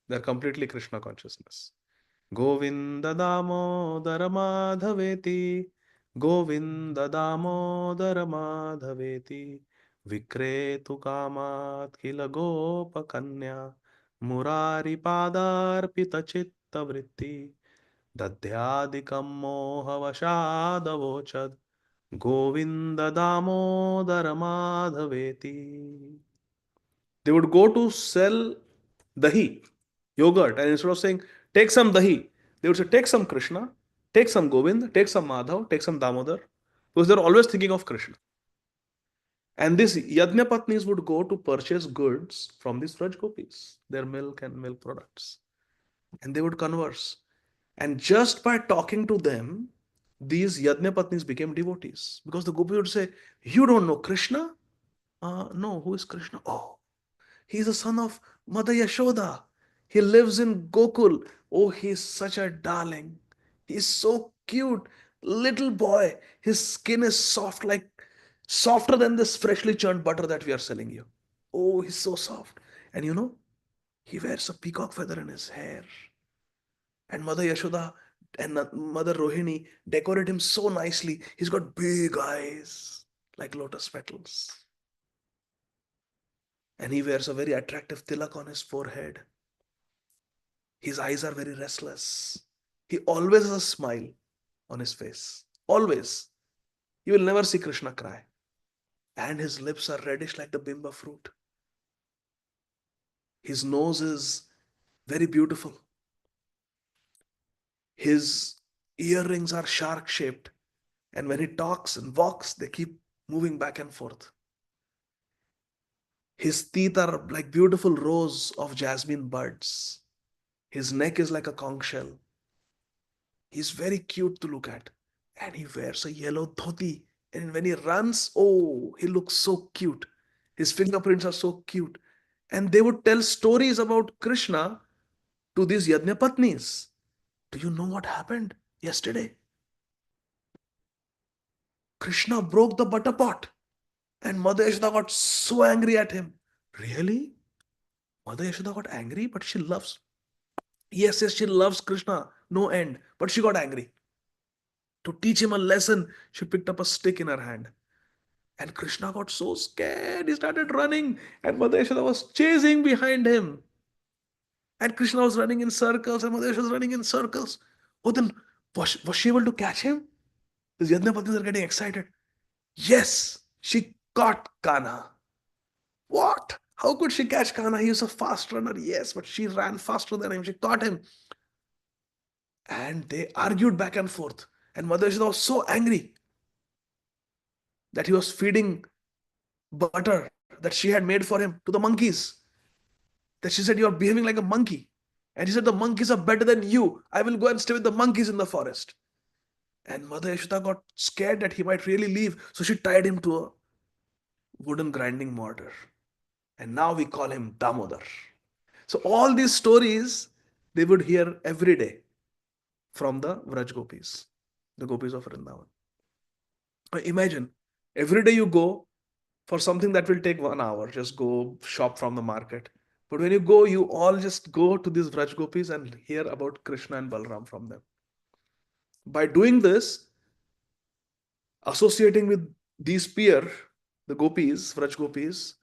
They're completely Krishna consciousness. Govinda Damodara Madhaveti, Govinda Damodara Madhaveti, Vikretu Kamat Kila Gopa Kanya, Murari Padarpita Chitta Vritti, Dadhyadikam Mohavashadavochad, Govinda Damodara Madhaveti. They would go to sell dahi, yogurt, and instead of saying, take some dahi, they would say, take some Krishna, take some Govind, take some Madhav, take some Damodar, because they're always thinking of Krishna. And these Yajna Patnis would go to purchase goods from these Vraj Gopis, their milk and milk products. And they would converse. And just by talking to them, these Yajna Patnis became devotees. Because the Gopis would say, you don't know Krishna? No, who is Krishna? Oh, he's the son of Mother Yashoda. He lives in Gokul. Oh, he's such a darling. He's so cute. Little boy. His skin is soft, like softer than this freshly churned butter that we are selling you. Oh, he's so soft. And you know, he wears a peacock feather in his hair. And Mother Yashoda and Mother Rohini decorate him so nicely. He's got big eyes like lotus petals. And he wears a very attractive tilak on his forehead. His eyes are very restless. He always has a smile on his face. Always. You will never see Krishna cry. And his lips are reddish like the bimba fruit. His nose is very beautiful. His earrings are shark shaped. And when he talks and walks, they keep moving back and forth. His teeth are like beautiful rows of jasmine buds. His neck is like a conch shell. He's very cute to look at. And he wears a yellow dhoti. And when he runs, oh, he looks so cute. His fingerprints are so cute. And they would tell stories about Krishna to these Yajna Patnis. Do you know what happened yesterday? Krishna broke the butter pot. And Mother Yashoda got so angry at him. Really? Mother Yashoda got angry, but she loves. Yes, yes, she loves Krishna. No end. But she got angry. To teach him a lesson, she picked up a stick in her hand. And Krishna got so scared, he started running. And Mother Yashoda was chasing behind him. And Krishna was running in circles, and Mother Yashoda was running in circles. Oh, then was she able to catch him? These Yajna Patnis are getting excited. Yes, she caught Kana. What? How could she catch Kana? He was a fast runner. Yes, but she ran faster than him. She caught him. And they argued back and forth. And Mother Yashoda was so angry that he was feeding butter that she had made for him to the monkeys. That she said, "You are behaving like a monkey." And he said, "The monkeys are better than you. I will go and stay with the monkeys in the forest." And Mother Yashoda got scared that he might really leave. So she tied him to a wooden grinding mortar. And now we call him Damodar. So all these stories they would hear every day from the Vraj Gopis, the Gopis of Vrindavan. Imagine, every day you go for something that will take 1 hour, just go shop from the market. But when you go, you all just go to these Vraj Gopis and hear about Krishna and Balram from them. By doing this, associating with these peer, the Gopis, Vraj Gopis,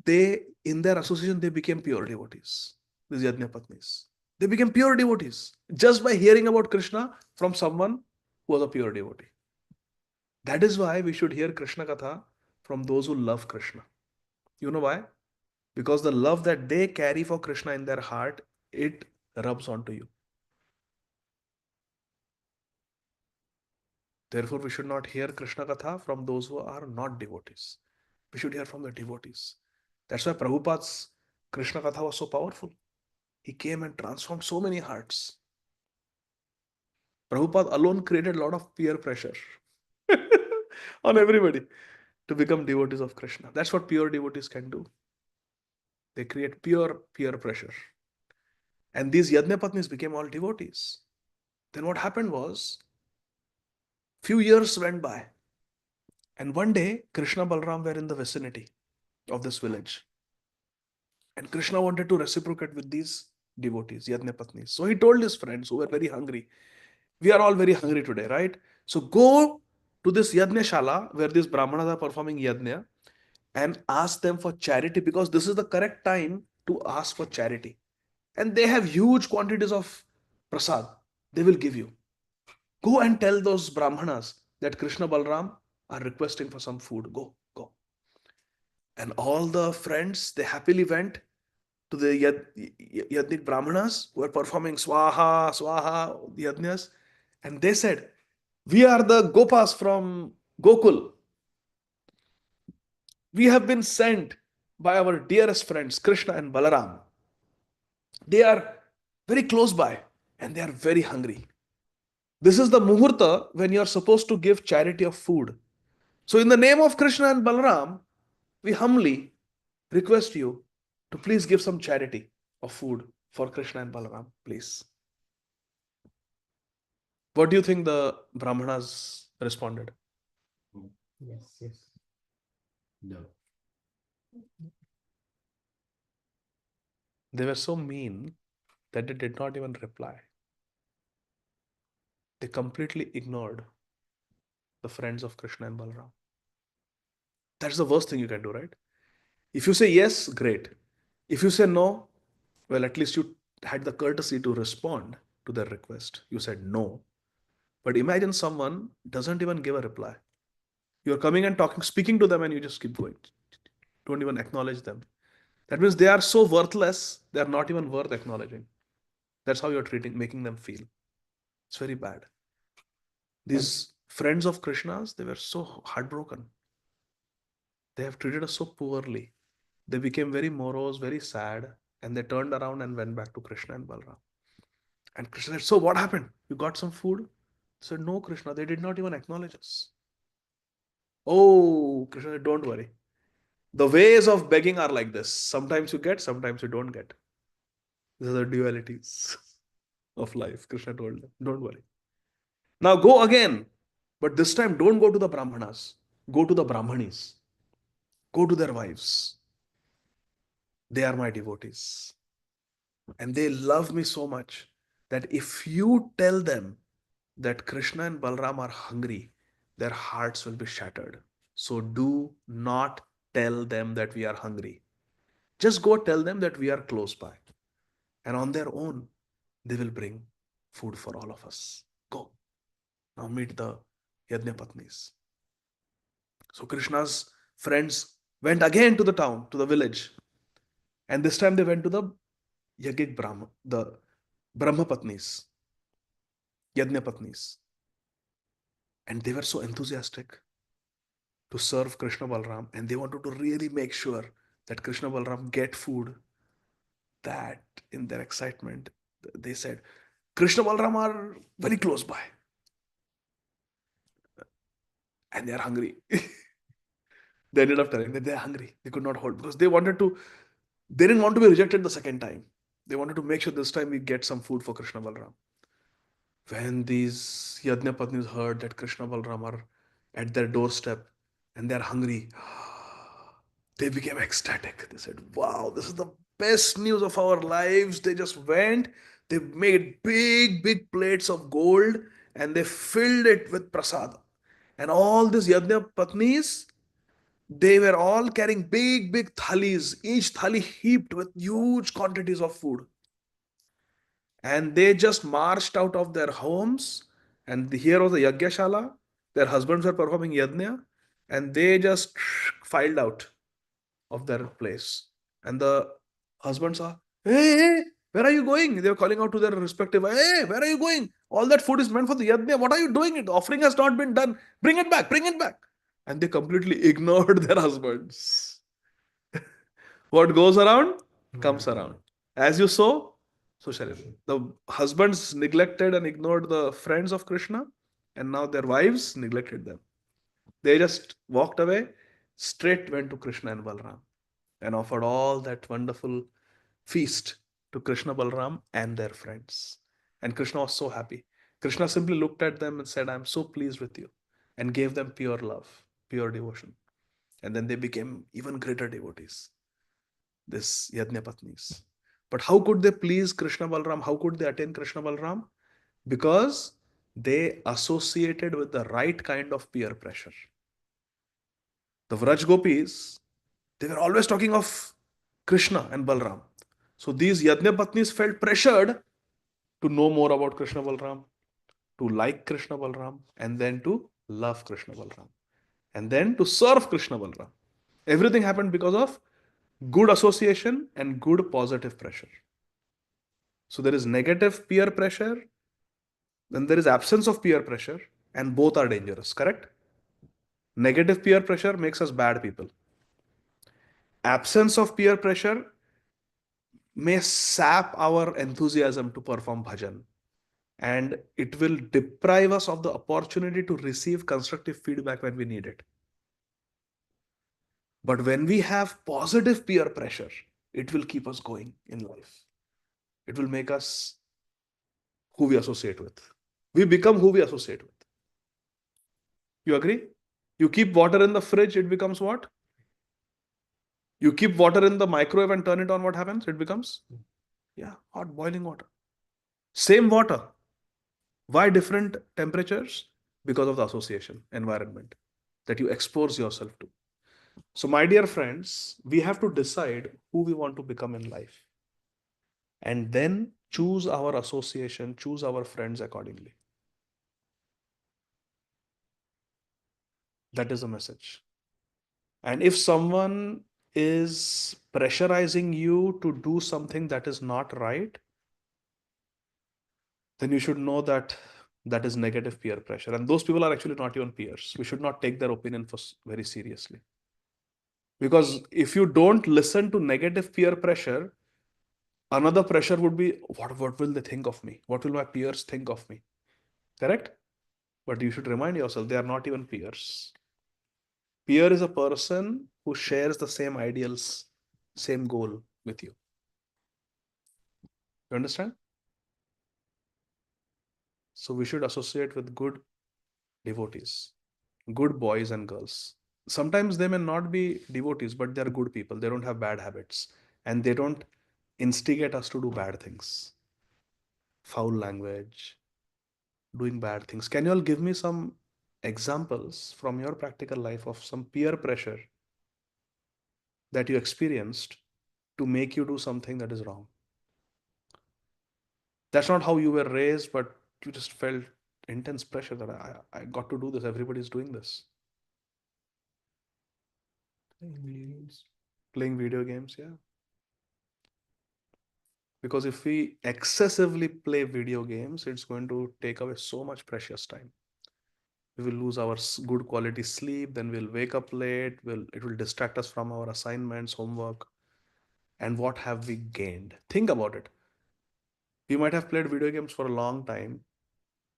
they, in their association, they became pure devotees. These Yajna Patnis. They became pure devotees just by hearing about Krishna from someone who was a pure devotee. That is why we should hear Krishna Katha from those who love Krishna. You know why? Because the love that they carry for Krishna in their heart, it rubs onto you. Therefore, we should not hear Krishna Katha from those who are not devotees. We should hear from the devotees. That's why Prabhupada's Krishna Katha was so powerful. He came and transformed so many hearts. Prabhupada alone created a lot of peer pressure on everybody to become devotees of Krishna. That's what pure devotees can do. They create pure peer pressure. And these Yajna Patnis became all devotees. Then what happened was, few years went by. And one day, Krishna Balram were in the vicinity of this village. And Krishna wanted to reciprocate with these devotees, Yajna Patnis. So he told his friends who were very hungry, we are all very hungry today, right? So go to this Yajna Shala where these Brahmanas are performing Yajna and ask them for charity, because this is the correct time to ask for charity. And they have huge quantities of prasad. They will give you. Go and tell those Brahmanas that Krishna Balram are requesting for some food. Go, go. And all the friends, they happily went to the Yadnik Brahmanas who were performing Swaha, Swaha, Yajnas. And they said, we are the Gopas from Gokul. We have been sent by our dearest friends, Krishna and Balaram. They are very close by and they are very hungry. This is the Muhurta when you are supposed to give charity of food. So, in the name of Krishna and Balaram, we humbly request you to please give some charity of food for Krishna and Balaram, please. What do you think the Brahmanas responded? Yes, yes. No. They were so mean that they did not even reply. They completely ignored the friends of Krishna and Balaram. That's the worst thing you can do, right? If you say yes, great. If you say no, well, at least you had the courtesy to respond to their request. You said no. But imagine someone doesn't even give a reply. You're coming and talking, speaking to them, and you just keep going. Don't even acknowledge them. That means they are so worthless, they are not even worth acknowledging. That's how you're making them feel. It's very bad. These friends of Krishna's, they were so heartbroken. They have treated us so poorly. They became very morose, very sad, and they turned around and went back to Krishna and Balram. And Krishna said, "So what happened? You got some food?" They said, "No, Krishna, they did not even acknowledge us." Oh, Krishna said, "Don't worry. The ways of begging are like this. Sometimes you get, sometimes you don't get. These are the dualities of life." Krishna told them, "Don't worry. Now go again. But this time, don't go to the Brahmanas. Go to the Brahmanis. Go to their wives. They are my devotees. And they love me so much that if you tell them that Krishna and Balram are hungry, their hearts will be shattered. So do not tell them that we are hungry. Just go tell them that we are close by. And on their own, they will bring food for all of us. Go. Now meet the Yajnapatnis." So Krishna's friends went again to the town, to the village. And this time they went to the Yagik Brahma, the Brahmapatnis, Yajnapatnis. And they were so enthusiastic to serve Krishna Balram, and they wanted to really make sure that Krishna Balram get food. That in their excitement, they said, "Krishna Balram are very close by and they are hungry." They ended up telling that they're hungry. They could not hold because they didn't want to be rejected the second time. They wanted to make sure this time we get some food for Krishna Balram. When these Yajnapatnis heard that Krishna Balram are at their doorstep and they're hungry, they became ecstatic. They said, "Wow, this is the best news of our lives." They just went, they made big, big plates of gold and they filled it with prasad. And all these Yajnapatnis, they were all carrying big, big thalis, each thali heaped with huge quantities of food. And they just marched out of their homes. And here was the Yagyashala. Their husbands were performing Yajna. And they just filed out of their place. And the husbands are, "Hey, hey, where are you going?" They were calling out to their respective, "Hey, where are you going? All that food is meant for the Yajna. What are you doing? The offering has not been done. Bring it back, bring it back." And they completely ignored their husbands. What goes around comes around. As you sow, so shall it be. The husbands neglected and ignored the friends of Krishna, and now their wives neglected them. They just walked away, straight went to Krishna and Balram, and offered all that wonderful feast to Krishna, Balram, and their friends. And Krishna was so happy. Krishna simply looked at them and said, "I'm so pleased with you," and gave them pure love, pure devotion. And then they became even greater devotees, this Yajnapatnis. But how could they please Krishna Balram? How could they attain Krishna Balram? Because they associated with the right kind of peer pressure. The Vraj Gopis, they were always talking of Krishna and Balram. So these Yajnapatnis felt pressured to know more about Krishna Balram, to like Krishna Balram, and then to love Krishna Balram, and then to serve Krishna Balram. Everything happened because of good association and good positive pressure. So there is negative peer pressure, then there is absence of peer pressure, and both are dangerous, correct? Negative peer pressure makes us bad people. Absence of peer pressure may sap our enthusiasm to perform bhajan, and it will deprive us of the opportunity to receive constructive feedback when we need it. But when we have positive peer pressure, it will keep us going in life. It will make us who we associate with. We become who we associate with. You agree? You keep water in the fridge, it becomes what? You keep water in the microwave and turn it on, what happens? It becomes, yeah, hot boiling water. Same water. Why different temperatures? Because of the association, environment that you expose yourself to. So, my dear friends, we have to decide who we want to become in life and then choose our association, choose our friends accordingly. That is the message. And if someone is pressurizing you to do something that is not right, then you should know that that is negative peer pressure. And those people are actually not even peers. We should not take their opinion very seriously. Because if you don't listen to negative peer pressure, another pressure would be what will they think of me? What will my peers think of me? Correct? But you should remind yourself they are not even peers. Peer is a person who shares the same ideals, same goal with you. You understand? So we should associate with good devotees, good boys and girls. Sometimes they may not be devotees, but they're good people. They don't have bad habits and they don't instigate us to do bad things, foul language, doing bad things. Can you all give me some examples from your practical life of some peer pressure that you experienced to make you do something that is wrong? That's not how you were raised, but you just felt intense pressure that I got to do this. Everybody's doing this. Playing video games. Playing video games, yeah. Because if we excessively play video games, it's going to take away so much precious time. We will lose our good quality sleep, then we'll wake up late, it will distract us from our assignments, homework. And what have we gained? Think about it. We might have played video games for a long time,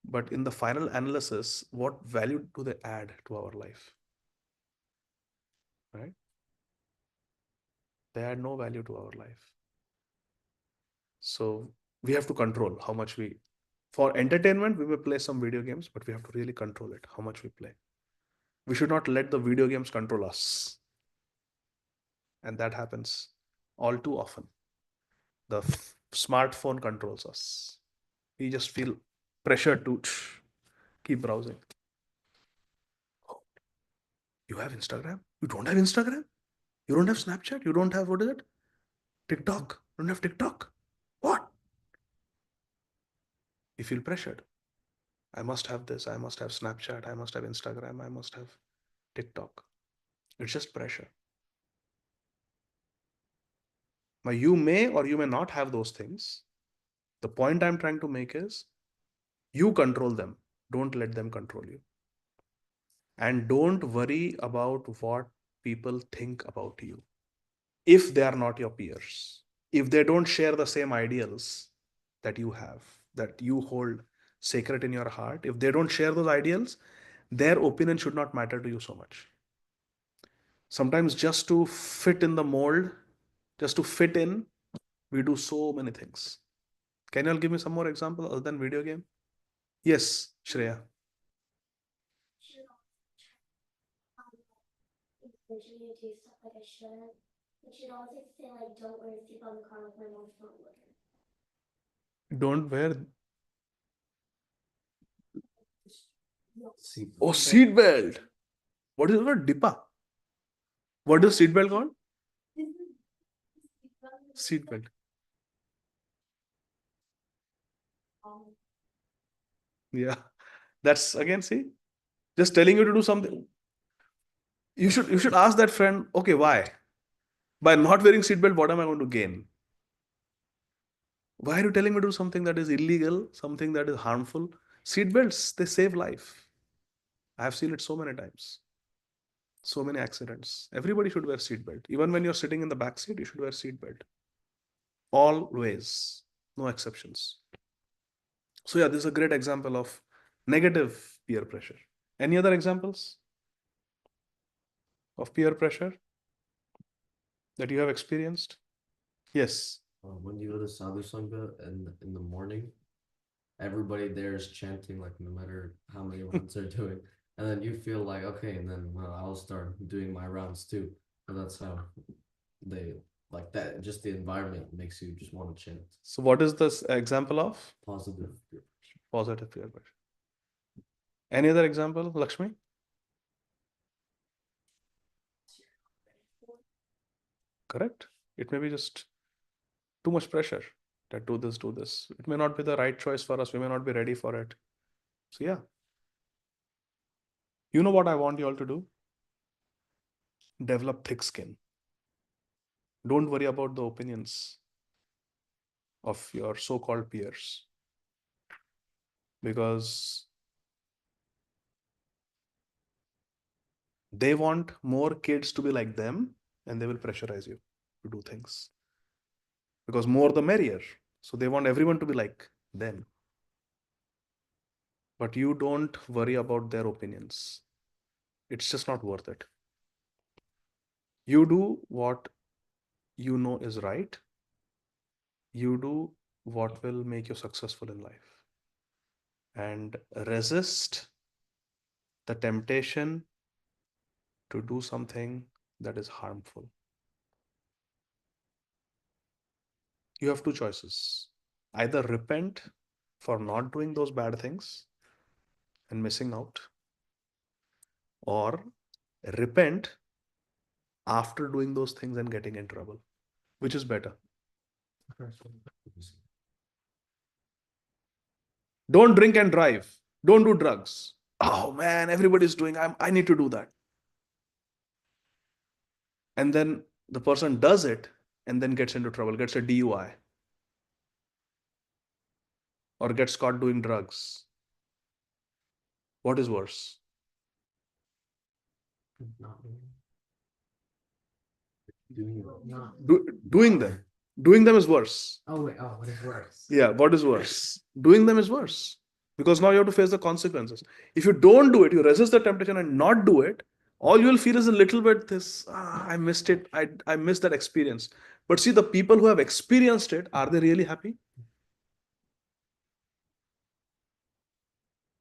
but in the final analysis, what value do they add to our life? Right? They add no value to our life. So we have to control how much we, for entertainment, we may play some video games, but we have to really control it, how much we play. We should not let the video games control us. And that happens all too often. The smartphone controls us. We just feel pressure to keep browsing. Oh, you have Instagram? You don't have Instagram? You don't have Snapchat? You don't have, what is it? TikTok? You don't have TikTok? What? You feel pressured. I must have this. I must have Snapchat. I must have Instagram. I must have TikTok. It's just pressure. Now, you may or you may not have those things. The point I'm trying to make is you control them. Don't let them control you. And don't worry about what people think about you if they are not your peers. If they don't share the same ideals that you have, that you hold sacred in your heart, if they don't share those ideals, their opinion should not matter to you so much. Sometimes just to fit in the mold, just to fit in, we do so many things. Can you all give me some more example other than video game? Yes, Shreya. Encouraging you to do stuff like I shouldn't. But she'd always say like, don't wear a seatbelt in the car with my mom's not looking. Don't wear. Seat Oh, belt. seat belt. What is the word? Dippa. What is seat belt called? Seat belt. Yeah. That's again, see, just telling you to do something. You should ask that friend, okay, why? By not wearing seatbelt, what am I going to gain? Why are you telling me to do something that is illegal, something that is harmful? Seatbelts, they save life. I have seen it so many times. So many accidents. Everybody should wear seatbelt. Even when you're sitting in the back seat, you should wear seatbelt. Always, no exceptions. So yeah, this is a great example of negative peer pressure. Any other examples of peer pressure that you have experienced? Yes. When you go to Sadhu Sangha in the morning, everybody there is chanting like no matter how many rounds they're doing, and then you feel like okay, and then well, I'll start doing my rounds too. And that's how they like that. Just the environment makes you just want to chant. So what is this example of Positive. positive peer pressure? Any other example, Lakshmi? Correct. It may be just too much pressure that do this, do this. It may not be the right choice for us. We may not be ready for it. So yeah. You know what I want you all to do? Develop thick skin. Don't worry about the opinions of your so-called peers. Because they want more kids to be like them, and they will pressurize you to do things. Because more the merrier. So they want everyone to be like them. But you don't worry about their opinions. It's just not worth it. You do what you know is right. You do what will make you successful in life. And resist the temptation to do something that is harmful. You have two choices. Either repent for not doing those bad things and missing out, or repent after doing those things and getting in trouble. Which is better? Don't drink and drive. Don't do drugs. Oh man, everybody's doing, I need to do that. And then the person does it and then gets into trouble, gets a DUI, or gets caught doing drugs. What is worse? Not doing it. Not. Doing them. Doing them is worse. Oh wait. Oh, what is worse? Yeah, what is worse? Doing them is worse. Because now you have to face the consequences. If you don't do it, you resist the temptation and not do it, all you will feel is a little bit this, I missed it. I missed that experience. But see, the people who have experienced it, are they really happy?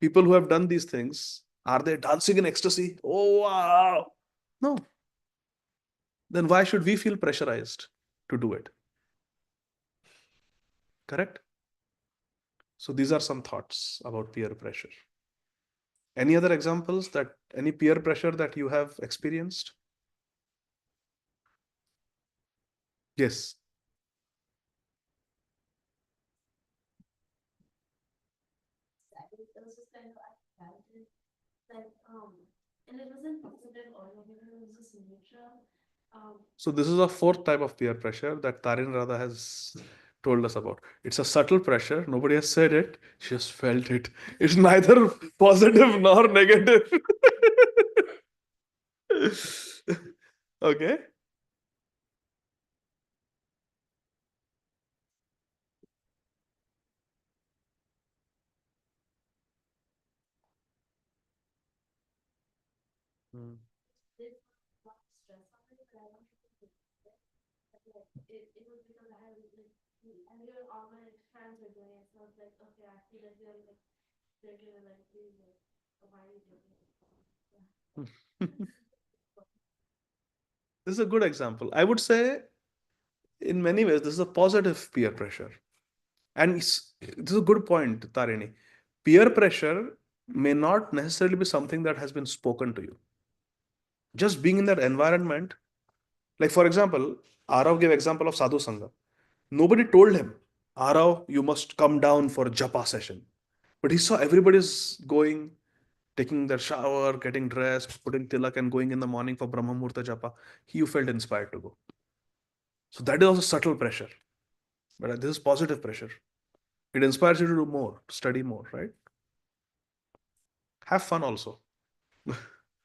People who have done these things, are they dancing in ecstasy? Oh, wow. No. Then why should we feel pressurized to do it? Correct? So these are some thoughts about peer pressure. Any other examples that any peer pressure that you have experienced? Yes. It was just kind of like and it wasn't positive or negative, it was just neutral. So this is a fourth type of peer pressure that Tarin Radha has told us about. It's a subtle pressure. Nobody has said it. She just felt it. It's neither positive nor negative. Okay. Did not stress on it, but I wanted to do it. But like it was because I had like I knew all my friends were doing it, so I was like, okay, I feel like they're gonna like do like, why are you doing it? This is a good example. I would say, in many ways, this is a positive peer pressure. And this is a good point, Tarini. Peer pressure may not necessarily be something that has been spoken to you. Just being in that environment, like for example, Arav gave example of Sadhu Sangha. Nobody told him, Arav, you must come down for a japa session. But he saw everybody's going, taking their shower, getting dressed, putting tilak and going in the morning for Brahma Murta japa. You felt inspired to go. So that is also subtle pressure. But this is positive pressure. It inspires you to do more, to study more, right? Have fun also.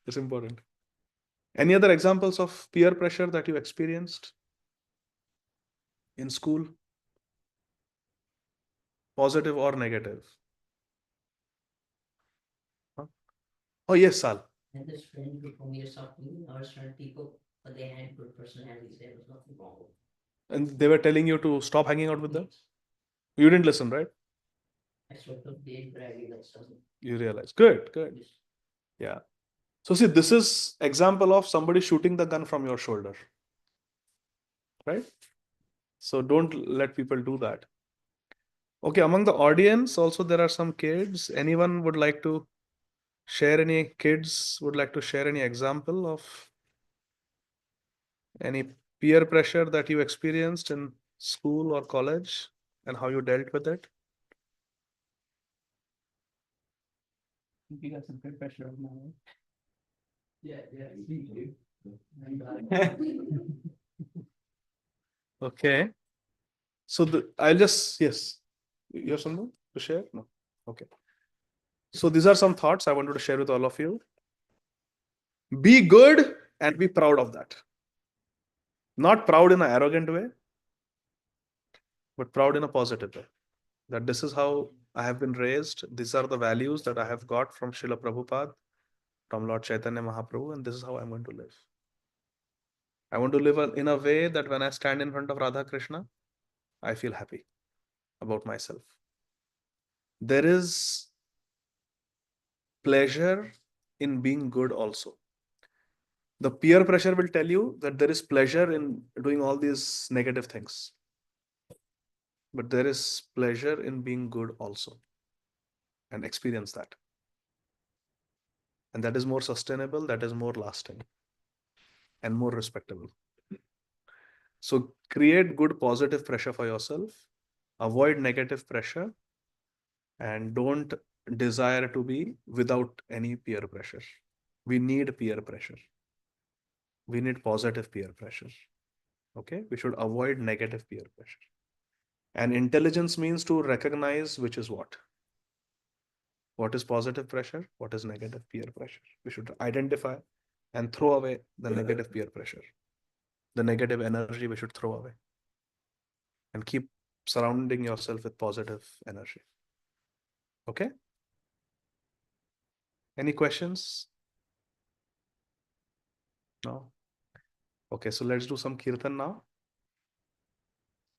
It's important. Any other examples of peer pressure that you experienced in school? Positive or negative? Huh? Oh, yes, Sal. I had this friend who told me to stop being our certain people, but they had good personalities. There was nothing wrong with And they were telling you to stop hanging out with them? You didn't listen, right? I sort of did, but I realized something. You realized. Good, good. Yeah. So see, this is example of somebody shooting the gun from your shoulder. Right? So don't let people do that. Okay, among the audience, also there are some kids. Anyone would like to share any kids would like to share any example of any peer pressure that you experienced in school or college and how you dealt with it? You got some good pressure on that. Yeah, Okay. So I'll just, yes. You have something to share? No. Okay. So these are some thoughts I wanted to share with all of you. Be good and be proud of that. Not proud in an arrogant way, but proud in a positive way. That this is how I have been raised. These are the values that I have got from Srila Prabhupada, from Lord Chaitanya Mahaprabhu, and this is how I'm going to live. I want to live in a way that when I stand in front of Radha Krishna, I feel happy about myself. There is pleasure in being good also. The peer pressure will tell you that there is pleasure in doing all these negative things. But there is pleasure in being good also. And experience that. And that is more sustainable, that is more lasting, and more respectable. So create good positive pressure for yourself, avoid negative pressure, and don't desire to be without any peer pressure. We need peer pressure. We need positive peer pressure. Okay, we should avoid negative peer pressure. And intelligence means to recognize which is what. What is positive pressure? What is negative peer pressure? We should identify and throw away the negative peer pressure. The negative energy we should throw away. And keep surrounding yourself with positive energy. Okay? Any questions? No? Okay, so let's do some kirtan now.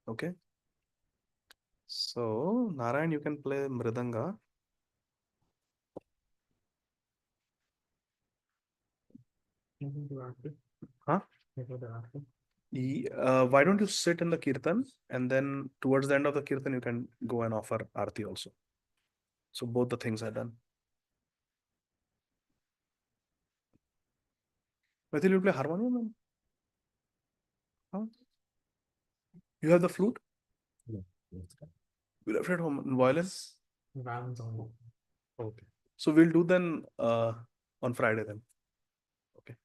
Okay? So, Narayan, you can play Mridanga. Huh? Why don't you sit in the kirtan and then towards the end of the kirtan you can go and offer arti also. So both the things are done. Mithil, you play harmonium? Huh? You have the flute? No, let's go. You left it home in violin? Rounds on. Okay. So we'll do then on Friday then. Okay.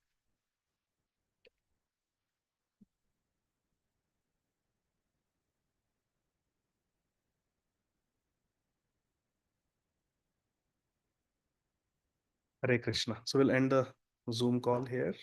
Hare Krishna. So we'll end the Zoom call here.